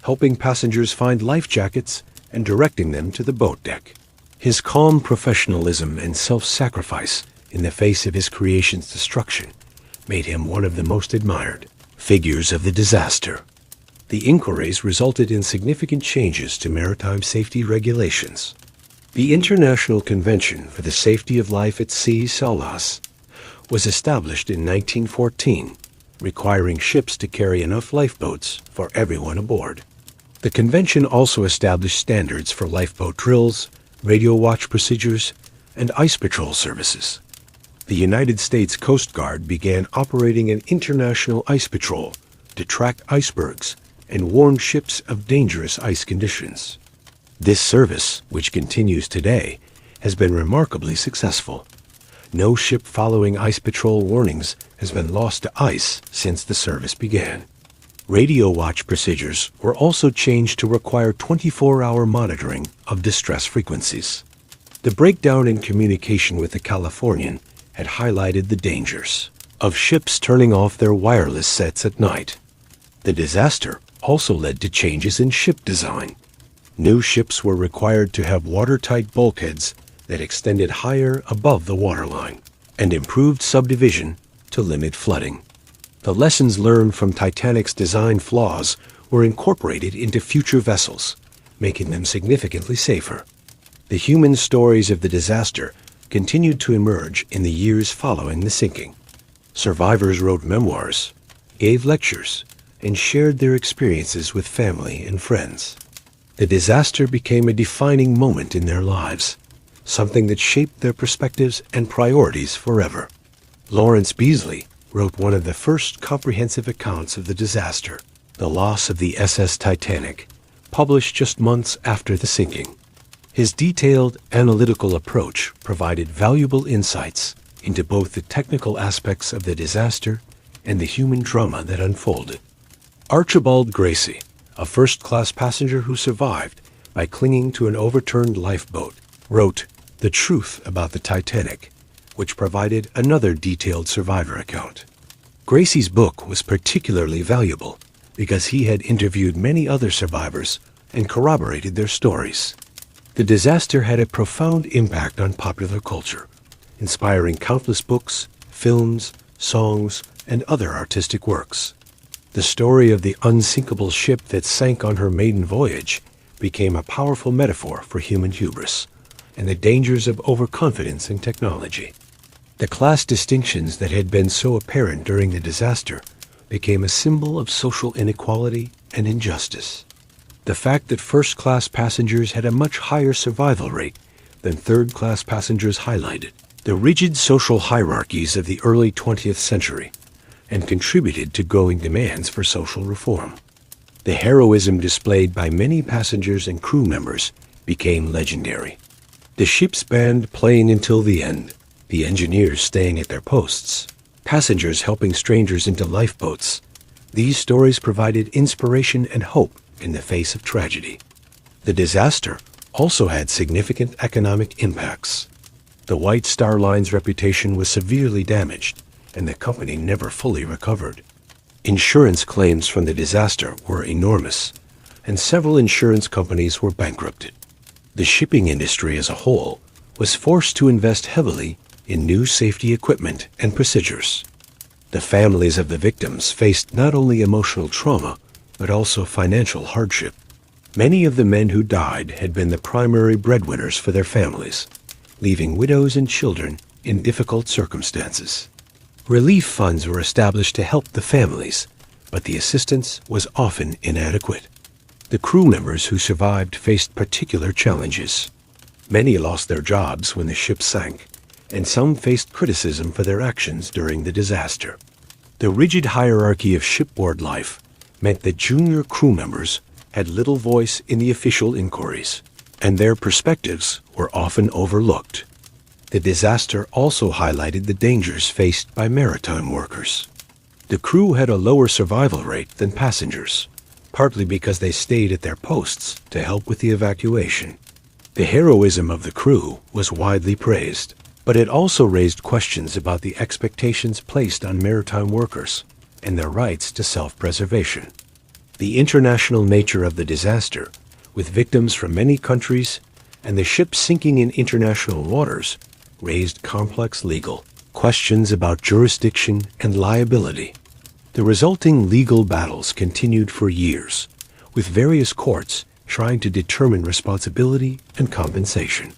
Speaker 1: helping passengers find life jackets and directing them to the boat deck. His calm professionalism and self-sacrifice in the face of his creation's destruction made him one of the most admired figures of the disaster. The inquiries resulted in significant changes to maritime safety regulations. The International Convention for the Safety of Life at Sea, SOLAS, was established in 1914, requiring ships to carry enough lifeboats for everyone aboard. The convention also established standards for lifeboat drills, radio watch procedures, and ice patrol services. The United States Coast Guard began operating an international ice patrol to track icebergs and warn ships of dangerous ice conditions. This service, which continues today, has been remarkably successful. No ship following ice patrol warnings has been lost to ice since the service began. Radio watch procedures were also changed to require 24-hour monitoring of distress frequencies. The breakdown in communication with the Californian had highlighted the dangers of ships turning off their wireless sets at night. The disaster also led to changes in ship design. New ships were required to have watertight bulkheads that extended higher above the waterline and improved subdivision to limit flooding. The lessons learned from Titanic's design flaws were incorporated into future vessels, making them significantly safer. The human stories of the disaster continued to emerge in the years following the sinking. Survivors wrote memoirs, gave lectures, and shared their experiences with family and friends. The disaster became a defining moment in their lives, something that shaped their perspectives and priorities forever. Lawrence Beasley wrote one of the first comprehensive accounts of the disaster, The Loss of the SS Titanic, published just months after the sinking. His detailed, analytical approach provided valuable insights into both the technical aspects of the disaster and the human drama that unfolded. Archibald Gracie, a first-class passenger who survived by clinging to an overturned lifeboat, wrote The Truth About the Titanic, which provided another detailed survivor account. Gracie's book was particularly valuable because he had interviewed many other survivors and corroborated their stories. The disaster had a profound impact on popular culture, inspiring countless books, films, songs, and other artistic works. The story of the unsinkable ship that sank on her maiden voyage became a powerful metaphor for human hubris and the dangers of overconfidence in technology. The class distinctions that had been so apparent during the disaster became a symbol of social inequality and injustice. The fact that first-class passengers had a much higher survival rate than third-class passengers highlighted the rigid social hierarchies of the early 20th century and contributed to growing demands for social reform. The heroism displayed by many passengers and crew members became legendary. The ship spanned plain until the end, the engineers staying at their posts, passengers helping strangers into lifeboats. These stories provided inspiration and hope in the face of tragedy. The disaster also had significant economic impacts. The White Star Line's reputation was severely damaged, and the company never fully recovered. Insurance claims from the disaster were enormous, and several insurance companies were bankrupted. The shipping industry as a whole was forced to invest heavily in new safety equipment and procedures. The families of the victims faced not only emotional trauma, but also financial hardship. Many of the men who died had been the primary breadwinners for their families, leaving widows and children in difficult circumstances. Relief funds were established to help the families, but the assistance was often inadequate. The crew members who survived faced particular challenges. Many lost their jobs when the ship sank, and some faced criticism for their actions during the disaster. The rigid hierarchy of shipboard life meant that junior crew members had little voice in the official inquiries, and their perspectives were often overlooked. The disaster also highlighted the dangers faced by maritime workers. The crew had a lower survival rate than passengers, partly because they stayed at their posts to help with the evacuation. The heroism of the crew was widely praised, but it also raised questions about the expectations placed on maritime workers and their rights to self-preservation. The international nature of the disaster, with victims from many countries and the ship sinking in international waters, raised complex legal questions about jurisdiction and liability. The resulting legal battles continued for years, with various courts trying to determine responsibility and compensation.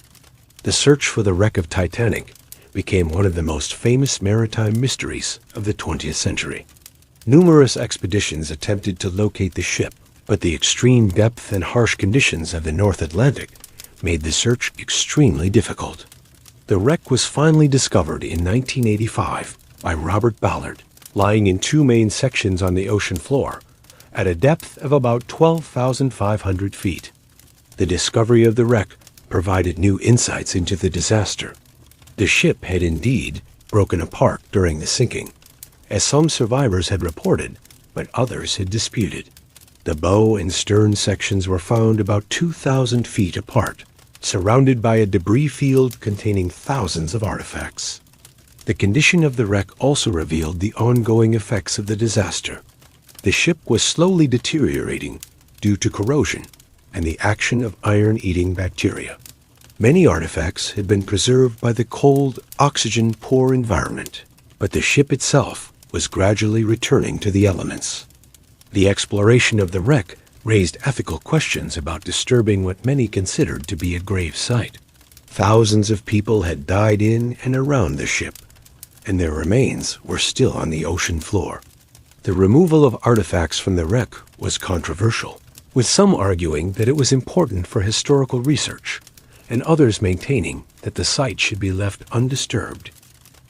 Speaker 1: The search for the wreck of Titanic became one of the most famous maritime mysteries of the 20th century. Numerous expeditions attempted to locate the ship, but the extreme depth and harsh conditions of the North Atlantic made the search extremely difficult. The wreck was finally discovered in 1985 by Robert Ballard, lying in two main sections on the ocean floor, at a depth of about 12,500 feet. The discovery of the wreck provided new insights into the disaster. The ship had indeed broken apart during the sinking, as some survivors had reported, but others had disputed. The bow and stern sections were found about 2,000 feet apart, surrounded by a debris field containing thousands of artifacts. The condition of the wreck also revealed the ongoing effects of the disaster. The ship was slowly deteriorating due to corrosion and the action of iron-eating bacteria. Many artifacts had been preserved by the cold, oxygen-poor environment, but the ship itself was gradually returning to the elements. The exploration of the wreck raised ethical questions about disturbing what many considered to be a grave site. Thousands of people had died in and around the ship, and their remains were still on the ocean floor. The removal of artifacts from the wreck was controversial, with some arguing that it was important for historical research, and others maintaining that the site should be left undisturbed.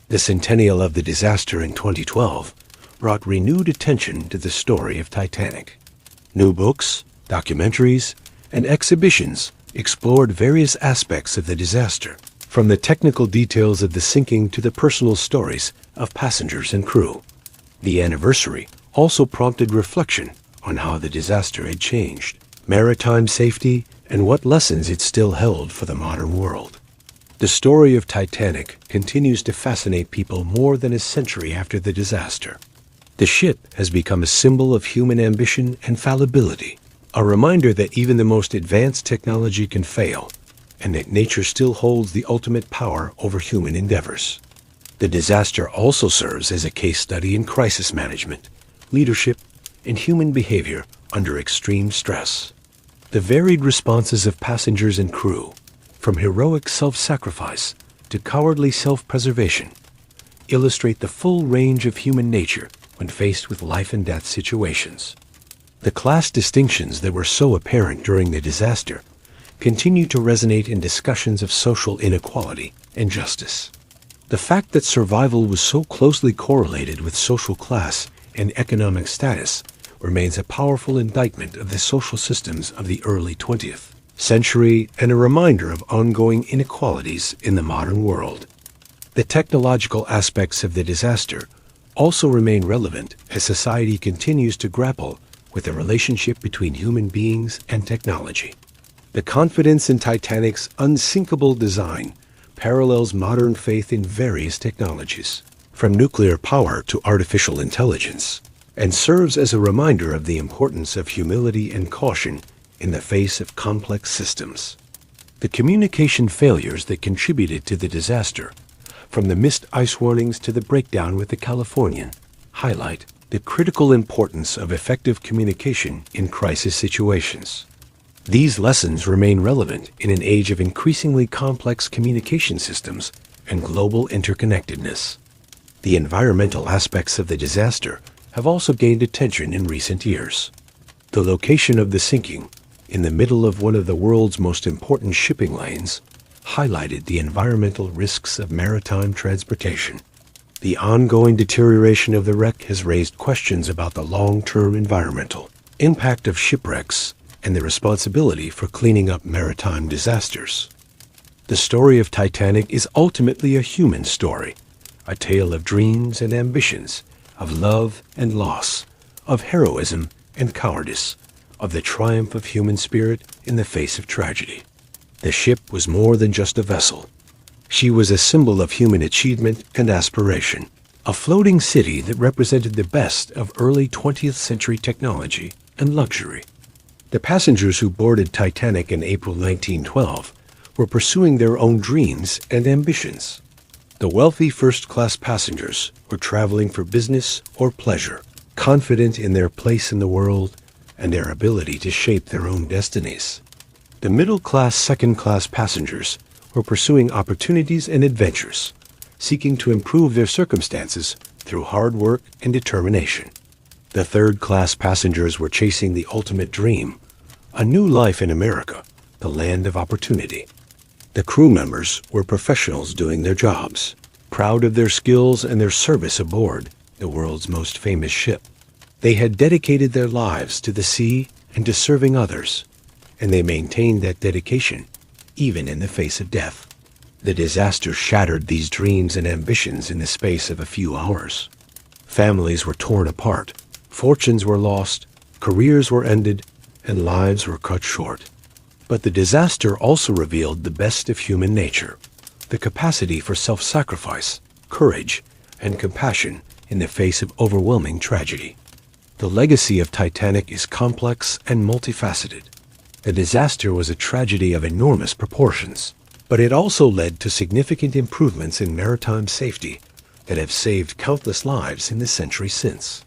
Speaker 1: The centennial of the disaster in 2012 brought renewed attention to the story of Titanic. New books, documentaries, and exhibitions explored various aspects of the disaster, from the technical details of the sinking to the personal stories of passengers and crew. The anniversary also prompted reflection on how the disaster had changed maritime safety and what lessons it still held for the modern world. The story of Titanic continues to fascinate people more than a century after the disaster. The ship has become a symbol of human ambition and fallibility, a reminder that even the most advanced technology can fail, and that nature still holds the ultimate power over human endeavors. The disaster also serves as a case study in crisis management, leadership, and human behavior under extreme stress. The varied responses of passengers and crew, from heroic self-sacrifice to cowardly self-preservation, illustrate the full range of human nature when faced with life-and-death situations. The class distinctions that were so apparent during the disaster continue to resonate in discussions of social inequality and justice. The fact that survival was so closely correlated with social class and economic status remains a powerful indictment of the social systems of the early 20th century and a reminder of ongoing inequalities in the modern world. The technological aspects of the disaster also remain relevant as society continues to grapple with the relationship between human beings and technology. The confidence in Titanic's unsinkable design parallels modern faith in various technologies, from nuclear power to artificial intelligence, and serves as a reminder of the importance of humility and caution in the face of complex systems. The communication failures that contributed to the disaster, from the missed ice warnings to the breakdown with the Californian, highlight the critical importance of effective communication in crisis situations. These lessons remain relevant in an age of increasingly complex communication systems and global interconnectedness. The environmental aspects of the disaster have also gained attention in recent years. The location of the sinking, in the middle of one of the world's most important shipping lanes, highlighted the environmental risks of maritime transportation. The ongoing deterioration of the wreck has raised questions about the long-term environmental impact of shipwrecks and the responsibility for cleaning up maritime disasters. The story of Titanic is ultimately a human story, a tale of dreams and ambitions, of love and loss, of heroism and cowardice, of the triumph of human spirit in the face of tragedy. The ship was more than just a vessel. She was a symbol of human achievement and aspiration, a floating city that represented the best of early 20th century technology and luxury. The passengers who boarded Titanic in April 1912 were pursuing their own dreams and ambitions. The wealthy first-class passengers were traveling for business or pleasure, confident in their place in the world and their ability to shape their own destinies. The middle-class second-class passengers were pursuing opportunities and adventures, seeking to improve their circumstances through hard work and determination. The third-class passengers were chasing the ultimate dream, a new life in America, the land of opportunity. The crew members were professionals doing their jobs, proud of their skills and their service aboard the world's most famous ship. They had dedicated their lives to the sea and to serving others, and they maintained that dedication even in the face of death. The disaster shattered these dreams and ambitions in the space of a few hours. Families were torn apart, fortunes were lost, careers were ended, and lives were cut short. But the disaster also revealed the best of human nature, the capacity for self-sacrifice, courage, and compassion in the face of overwhelming tragedy. The legacy of Titanic is complex and multifaceted. The disaster was a tragedy of enormous proportions, but it also led to significant improvements in maritime safety that have saved countless lives in the century since.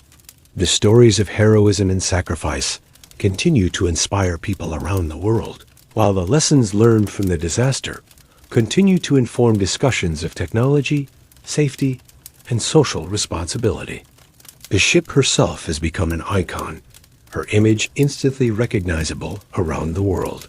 Speaker 1: The stories of heroism and sacrifice continue to inspire people around the world, while the lessons learned from the disaster continue to inform discussions of technology, safety, and social responsibility. The ship herself has become an icon, her image instantly recognizable around the world.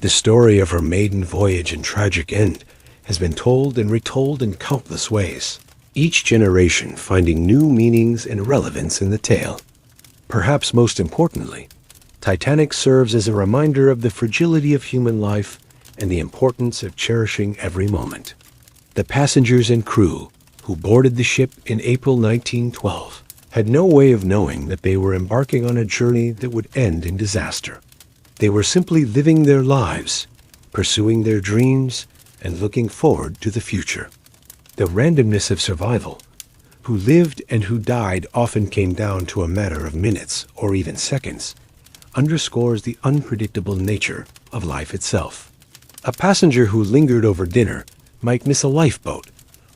Speaker 1: The story of her maiden voyage and tragic end has been told and retold in countless ways, each generation finding new meanings and relevance in the tale. Perhaps most importantly, Titanic serves as a reminder of the fragility of human life and the importance of cherishing every moment. The passengers and crew who boarded the ship in April 1912 had no way of knowing that they were embarking on a journey that would end in disaster. They were simply living their lives, pursuing their dreams, and looking forward to the future. The randomness of survival, who lived and who died often came down to a matter of minutes or even seconds, underscores the unpredictable nature of life itself. A passenger who lingered over dinner might miss a lifeboat,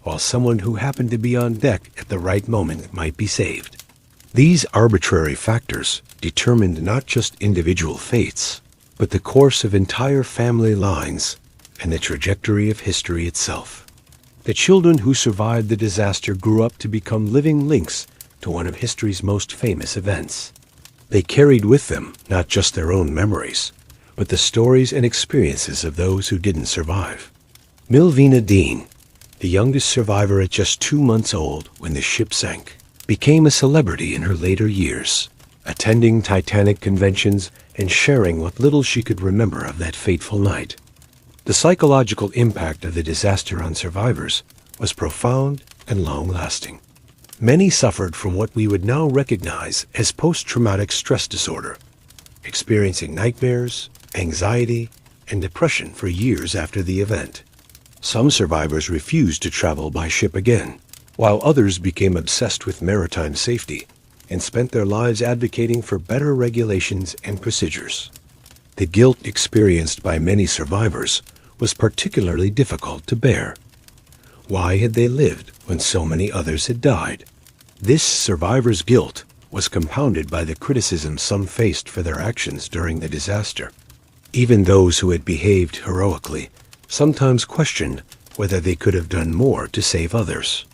Speaker 1: while someone who happened to be on deck at the right moment might be saved. These arbitrary factors determined not just individual fates, but the course of entire family lines and the trajectory of history itself. The children who survived the disaster grew up to become living links to one of history's most famous events. They carried with them not just their own memories, but the stories and experiences of those who didn't survive. Milvina Dean, the youngest survivor at just 2 months old when the ship sank, became a celebrity in her later years, attending Titanic conventions and sharing what little she could remember of that fateful night. The psychological impact of the disaster on survivors was profound and long-lasting. Many suffered from what we would now recognize as post-traumatic stress disorder, experiencing nightmares, anxiety, and depression for years after the event. Some survivors refused to travel by ship again, while others became obsessed with maritime safety and spent their lives advocating for better regulations and procedures. The guilt experienced by many survivors was particularly difficult to bear. Why had they lived when so many others had died? This survivor's guilt was compounded by the criticism some faced for their actions during the disaster. Even those who had behaved heroically sometimes questioned whether they could have done more to save others.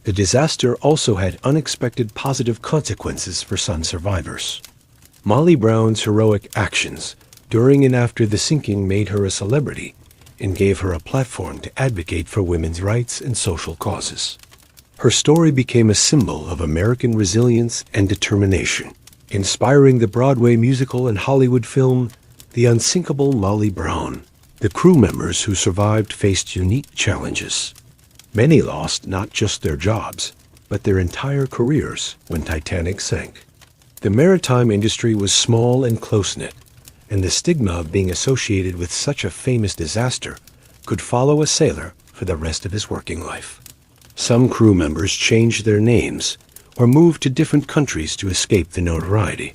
Speaker 1: The disaster also had unexpected positive consequences for some survivors. Molly Brown's heroic actions during and after the sinking made her a celebrity and gave her a platform to advocate for women's rights and social causes. Her story became a symbol of American resilience and determination, inspiring the Broadway musical and Hollywood film The Unsinkable Molly Brown. The crew members who survived faced unique challenges. Many lost not just their jobs, but their entire careers when Titanic sank. The maritime industry was small and close-knit, and the stigma of being associated with such a famous disaster could follow a sailor for the rest of his working life. Some crew members changed their names or moved to different countries to escape the notoriety.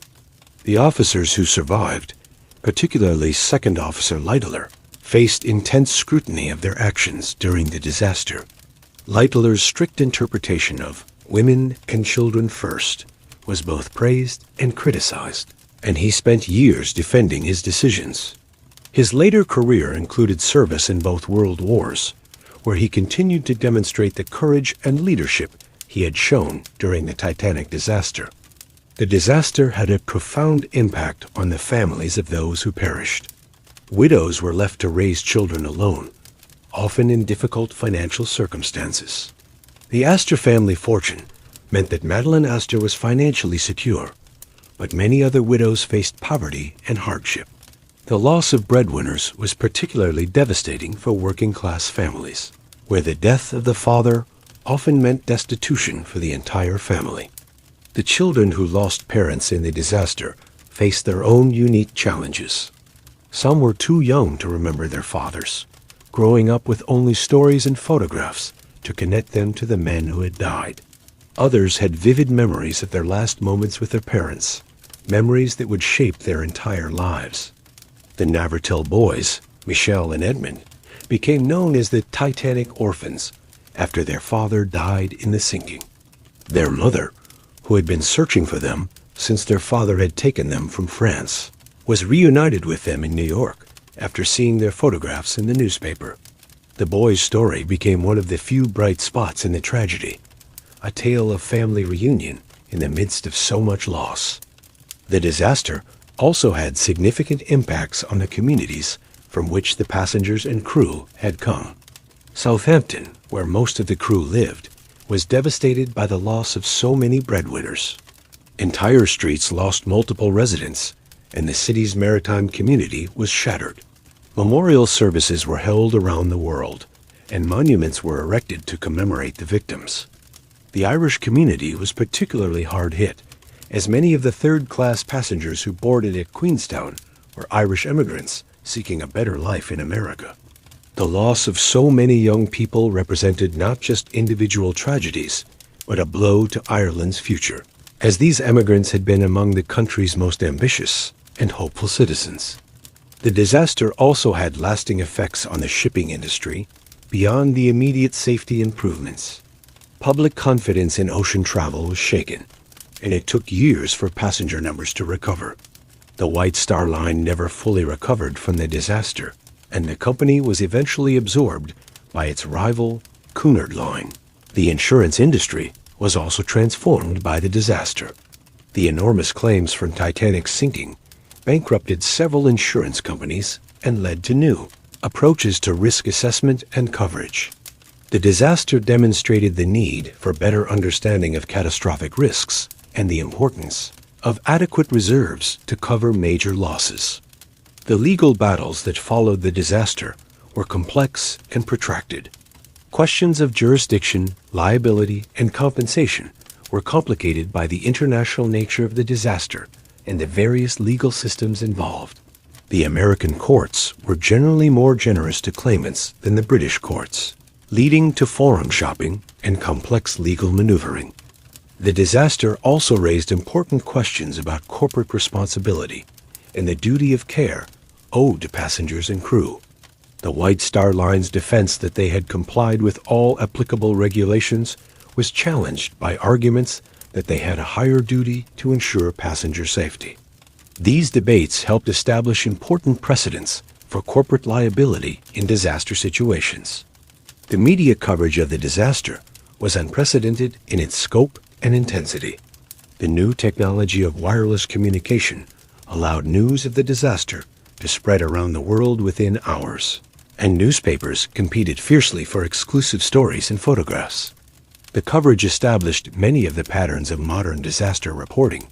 Speaker 1: The officers who survived, particularly Second Officer Lightler, faced intense scrutiny of their actions during the disaster. Lightler's strict interpretation of women and children first was both praised and criticized, and he spent years defending his decisions. His later career included service in both world wars, where he continued to demonstrate the courage and leadership he had shown during the Titanic disaster. The disaster had a profound impact on the families of those who perished. Widows were left to raise children alone, often in difficult financial circumstances. The Astor family fortune meant that Madeline Astor was financially secure, but many other widows faced poverty and hardship. The loss of breadwinners was particularly devastating for working-class families, where the death of the father often meant destitution for the entire family. The children who lost parents in the disaster faced their own unique challenges. Some were too young to remember their fathers, growing up with only stories and photographs to connect them to the men who had died. Others had vivid memories of their last moments with their parents, memories that would shape their entire lives. The Navertell boys, Michelle and Edmund, became known as the Titanic orphans after their father died in the sinking. Their mother, who had been searching for them since their father had taken them from France, was reunited with them in New York after seeing their photographs in the newspaper. The boys' story became one of the few bright spots in the tragedy, a tale of family reunion in the midst of so much loss. The disaster also had significant impacts on the communities from which the passengers and crew had come. Southampton, where most of the crew lived, was devastated by the loss of so many breadwinners. Entire streets lost multiple residents, and the city's maritime community was shattered. Memorial services were held around the world, and monuments were erected to commemorate the victims. The Irish community was particularly hard hit, as many of the third-class passengers who boarded at Queenstown were Irish immigrants seeking a better life in America. The loss of so many young people represented not just individual tragedies, but a blow to Ireland's future, as these emigrants had been among the country's most ambitious and hopeful citizens. The disaster also had lasting effects on the shipping industry beyond the immediate safety improvements. Public confidence in ocean travel was shaken, and it took years for passenger numbers to recover. The White Star Line never fully recovered from the disaster, and the company was eventually absorbed by its rival, Cunard Line. The insurance industry was also transformed by the disaster. The enormous claims from Titanic's sinking bankrupted several insurance companies and led to new approaches to risk assessment and coverage. The disaster demonstrated the need for better understanding of catastrophic risks and the importance of adequate reserves to cover major losses. The legal battles that followed the disaster were complex and protracted. Questions of jurisdiction, liability, and compensation were complicated by the international nature of the disaster and the various legal systems involved. The American courts were generally more generous to claimants than the British courts, leading to forum shopping and complex legal maneuvering. The disaster also raised important questions about corporate responsibility and the duty of care owed to passengers and crew. The White Star Line's defense that they had complied with all applicable regulations was challenged by arguments that they had a higher duty to ensure passenger safety. These debates helped establish important precedents for corporate liability in disaster situations. The media coverage of the disaster was unprecedented in its scope and intensity. The new technology of wireless communication allowed news of the disaster to spread around the world within hours, and newspapers competed fiercely for exclusive stories and photographs. The coverage established many of the patterns of modern disaster reporting,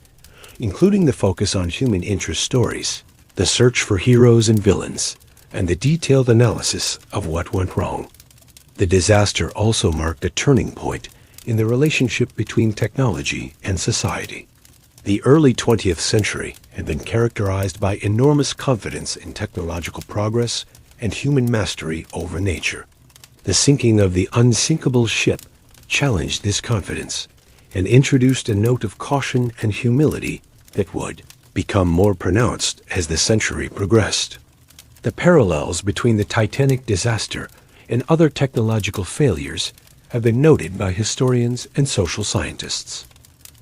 Speaker 1: including the focus on human interest stories, the search for heroes and villains, and the detailed analysis of what went wrong. The disaster also marked a turning point in the relationship between technology and society. The early 20th century had been characterized by enormous confidence in technological progress and human mastery over nature. The sinking of the unsinkable ship challenged this confidence and introduced a note of caution and humility that would become more pronounced as the century progressed. The parallels between the Titanic disaster and other technological failures have been noted by historians and social scientists.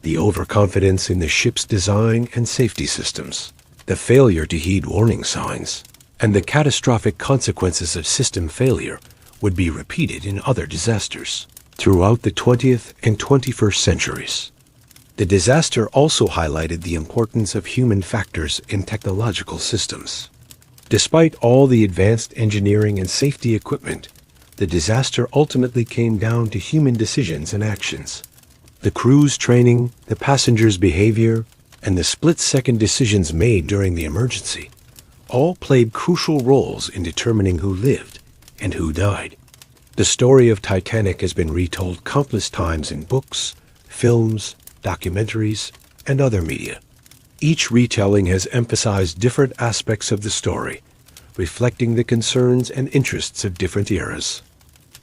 Speaker 1: The overconfidence in the ship's design and safety systems, the failure to heed warning signs, and the catastrophic consequences of system failure would be repeated in other disasters throughout the 20th and 21st centuries. The disaster also highlighted the importance of human factors in technological systems. Despite all the advanced engineering and safety equipment, the disaster ultimately came down to human decisions and actions. The crew's training, the passengers' behavior, and the split-second decisions made during the emergency all played crucial roles in determining who lived and who died. The story of Titanic has been retold countless times in books, films, documentaries, and other media. Each retelling has emphasized different aspects of the story, reflecting the concerns and interests of different eras.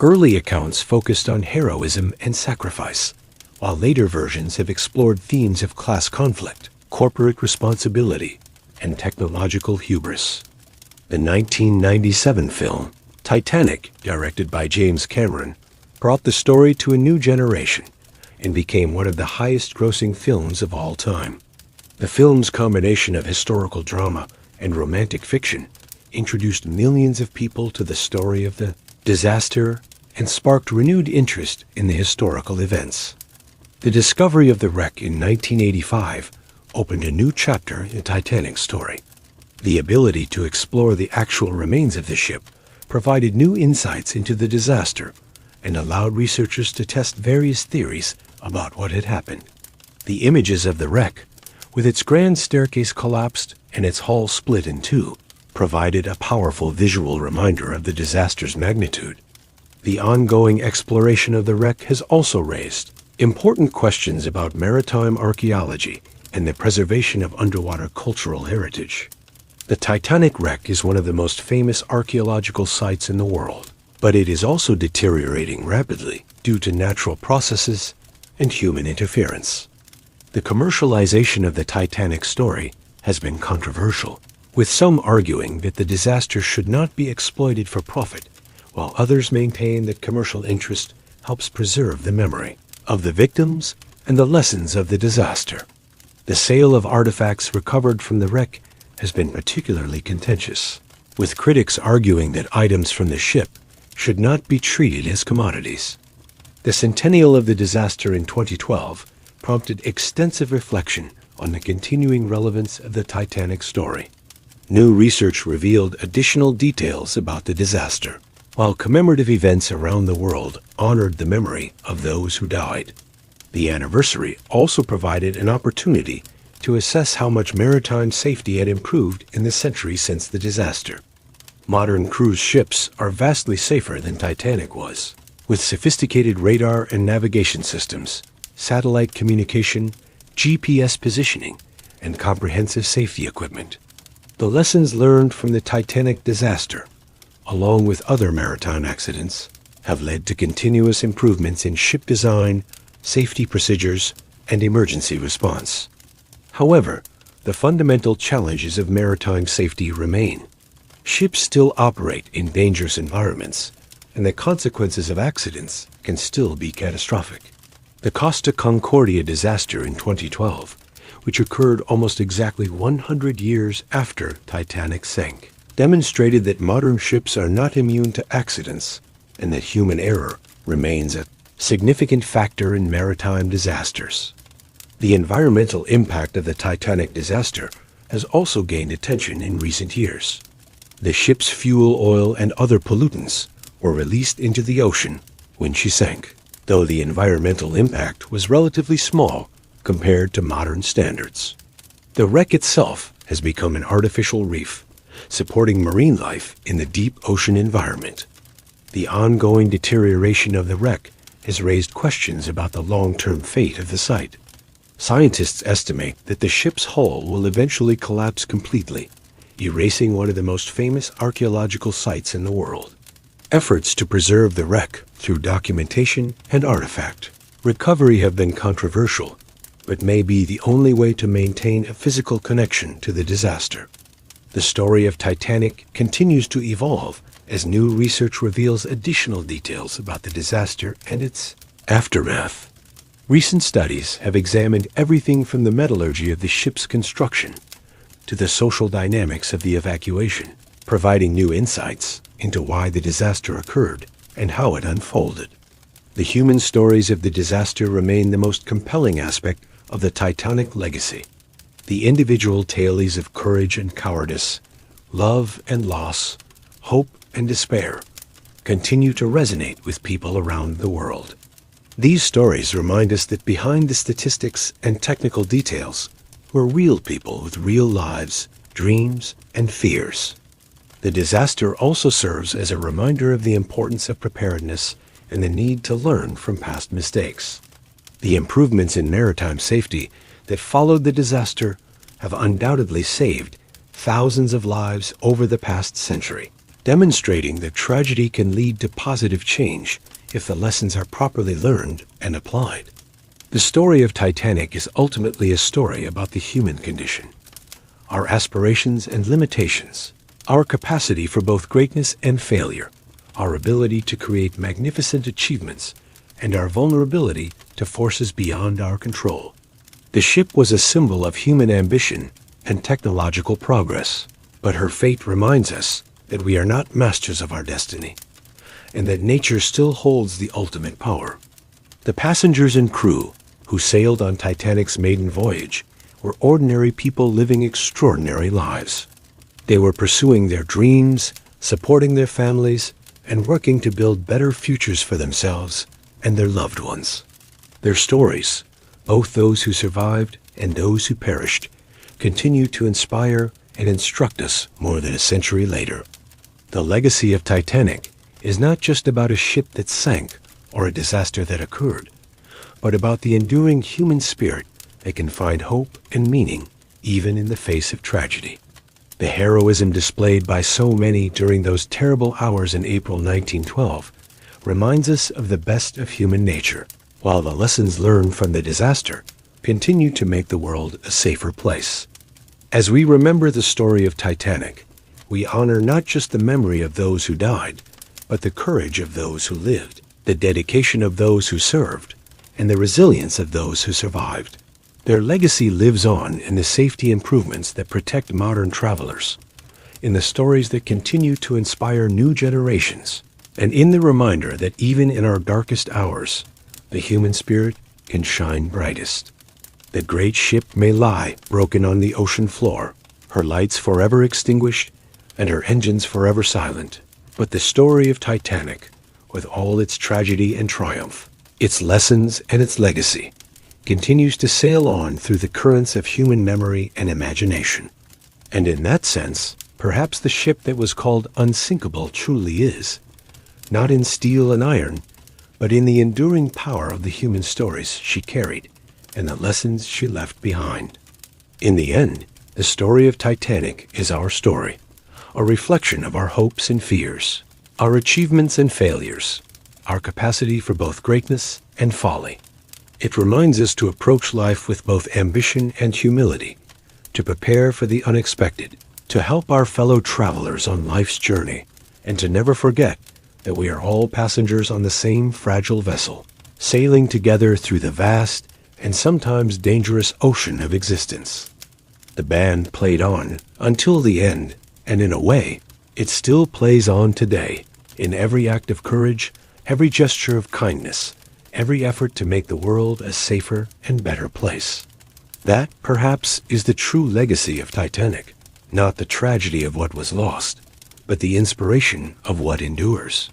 Speaker 1: Early accounts focused on heroism and sacrifice, while later versions have explored themes of class conflict, corporate responsibility, and technological hubris. The 1997 film, Titanic, directed by James Cameron, brought the story to a new generation and became one of the highest-grossing films of all time. The film's combination of historical drama and romantic fiction introduced millions of people to the story of the disaster and sparked renewed interest in the historical events. The discovery of the wreck in 1985 opened a new chapter in Titanic's story. The ability to explore the actual remains of the ship provided new insights into the disaster and allowed researchers to test various theories about what had happened. The images of the wreck, with its grand staircase collapsed and its hull split in two, provided a powerful visual reminder of the disaster's magnitude. The ongoing exploration of the wreck has also raised important questions about maritime archaeology and the preservation of underwater cultural heritage. The Titanic wreck is one of the most famous archaeological sites in the world, but it is also deteriorating rapidly due to natural processes, and human interference. The commercialization of the Titanic story has been controversial, with some arguing that the disaster should not be exploited for profit, while others maintain that commercial interest helps preserve the memory of the victims and the lessons of the disaster. The sale of artifacts recovered from the wreck has been particularly contentious, with critics arguing that items from the ship should not be treated as commodities. The centennial of the disaster in 2012 prompted extensive reflection on the continuing relevance of the Titanic story. New research revealed additional details about the disaster, while commemorative events around the world honored the memory of those who died. The anniversary also provided an opportunity to assess how much maritime safety had improved in the century since the disaster. Modern cruise ships are vastly safer than Titanic was, with sophisticated radar and navigation systems, satellite communication, GPS positioning, and comprehensive safety equipment. The lessons learned from the Titanic disaster, along with other maritime accidents, have led to continuous improvements in ship design, safety procedures, and emergency response. However, the fundamental challenges of maritime safety remain. Ships still operate in dangerous environments, and the consequences of accidents can still be catastrophic. The Costa Concordia disaster in 2012, which occurred almost exactly 100 years after Titanic sank, demonstrated that modern ships are not immune to accidents and that human error remains a significant factor in maritime disasters. The environmental impact of the Titanic disaster has also gained attention in recent years. The ship's fuel oil and other pollutants were released into the ocean when she sank, though the environmental impact was relatively small compared to modern standards. The wreck itself has become an artificial reef, supporting marine life in the deep ocean environment. The ongoing deterioration of the wreck has raised questions about the long-term fate of the site. Scientists estimate that the ship's hull will eventually collapse completely, erasing one of the most famous archaeological sites in the world. Efforts to preserve the wreck through documentation and artifact recovery have been controversial, but may be the only way to maintain a physical connection to the disaster. The story of Titanic continues to evolve as new research reveals additional details about the disaster and its aftermath. Recent studies have examined everything from the metallurgy of the ship's construction to the social dynamics of the evacuation, providing new insights into why the disaster occurred and how it unfolded. The human stories of the disaster remain the most compelling aspect of the Titanic legacy. The individual tales of courage and cowardice, love and loss, hope and despair continue to resonate with people around the world. These stories remind us that behind the statistics and technical details were real people with real lives, dreams, and fears. The disaster also serves as a reminder of the importance of preparedness and the need to learn from past mistakes. The improvements in maritime safety that followed the disaster have undoubtedly saved thousands of lives over the past century, demonstrating that tragedy can lead to positive change if the lessons are properly learned and applied. The story of Titanic is ultimately a story about the human condition, our aspirations and limitations, our capacity for both greatness and failure, our ability to create magnificent achievements, and our vulnerability to forces beyond our control. The ship was a symbol of human ambition and technological progress, but her fate reminds us that we are not masters of our destiny, and that nature still holds the ultimate power. The passengers and crew who sailed on Titanic's maiden voyage were ordinary people living extraordinary lives. They were pursuing their dreams, supporting their families, and working to build better futures for themselves and their loved ones. Their stories, both those who survived and those who perished, continue to inspire and instruct us more than a century later. The legacy of Titanic is not just about a ship that sank or a disaster that occurred, but about the enduring human spirit that can find hope and meaning even in the face of tragedy. The heroism displayed by so many during those terrible hours in April 1912 reminds us of the best of human nature, while the lessons learned from the disaster continue to make the world a safer place. As we remember the story of Titanic, we honor not just the memory of those who died, but the courage of those who lived, the dedication of those who served, and the resilience of those who survived. Their legacy lives on in the safety improvements that protect modern travelers, in the stories that continue to inspire new generations, and in the reminder that even in our darkest hours, the human spirit can shine brightest. The great ship may lie broken on the ocean floor, her lights forever extinguished, and her engines forever silent. But the story of Titanic, with all its tragedy and triumph, its lessons and its legacy, continues to sail on through the currents of human memory and imagination. And in that sense, perhaps the ship that was called unsinkable truly is, not in steel and iron, but in the enduring power of the human stories she carried and the lessons she left behind. In the end, the story of Titanic is our story, a reflection of our hopes and fears, our achievements and failures, our capacity for both greatness and folly. It reminds us to approach life with both ambition and humility, to prepare for the unexpected, to help our fellow travelers on life's journey, and to never forget that we are all passengers on the same fragile vessel, sailing together through the vast and sometimes dangerous ocean of existence. The band played on until the end, and in a way, it still plays on today, in every act of courage, every gesture of kindness, every effort to make the world a safer and better place. That, perhaps, is the true legacy of Titanic, not the tragedy of what was lost, but the inspiration of what endures.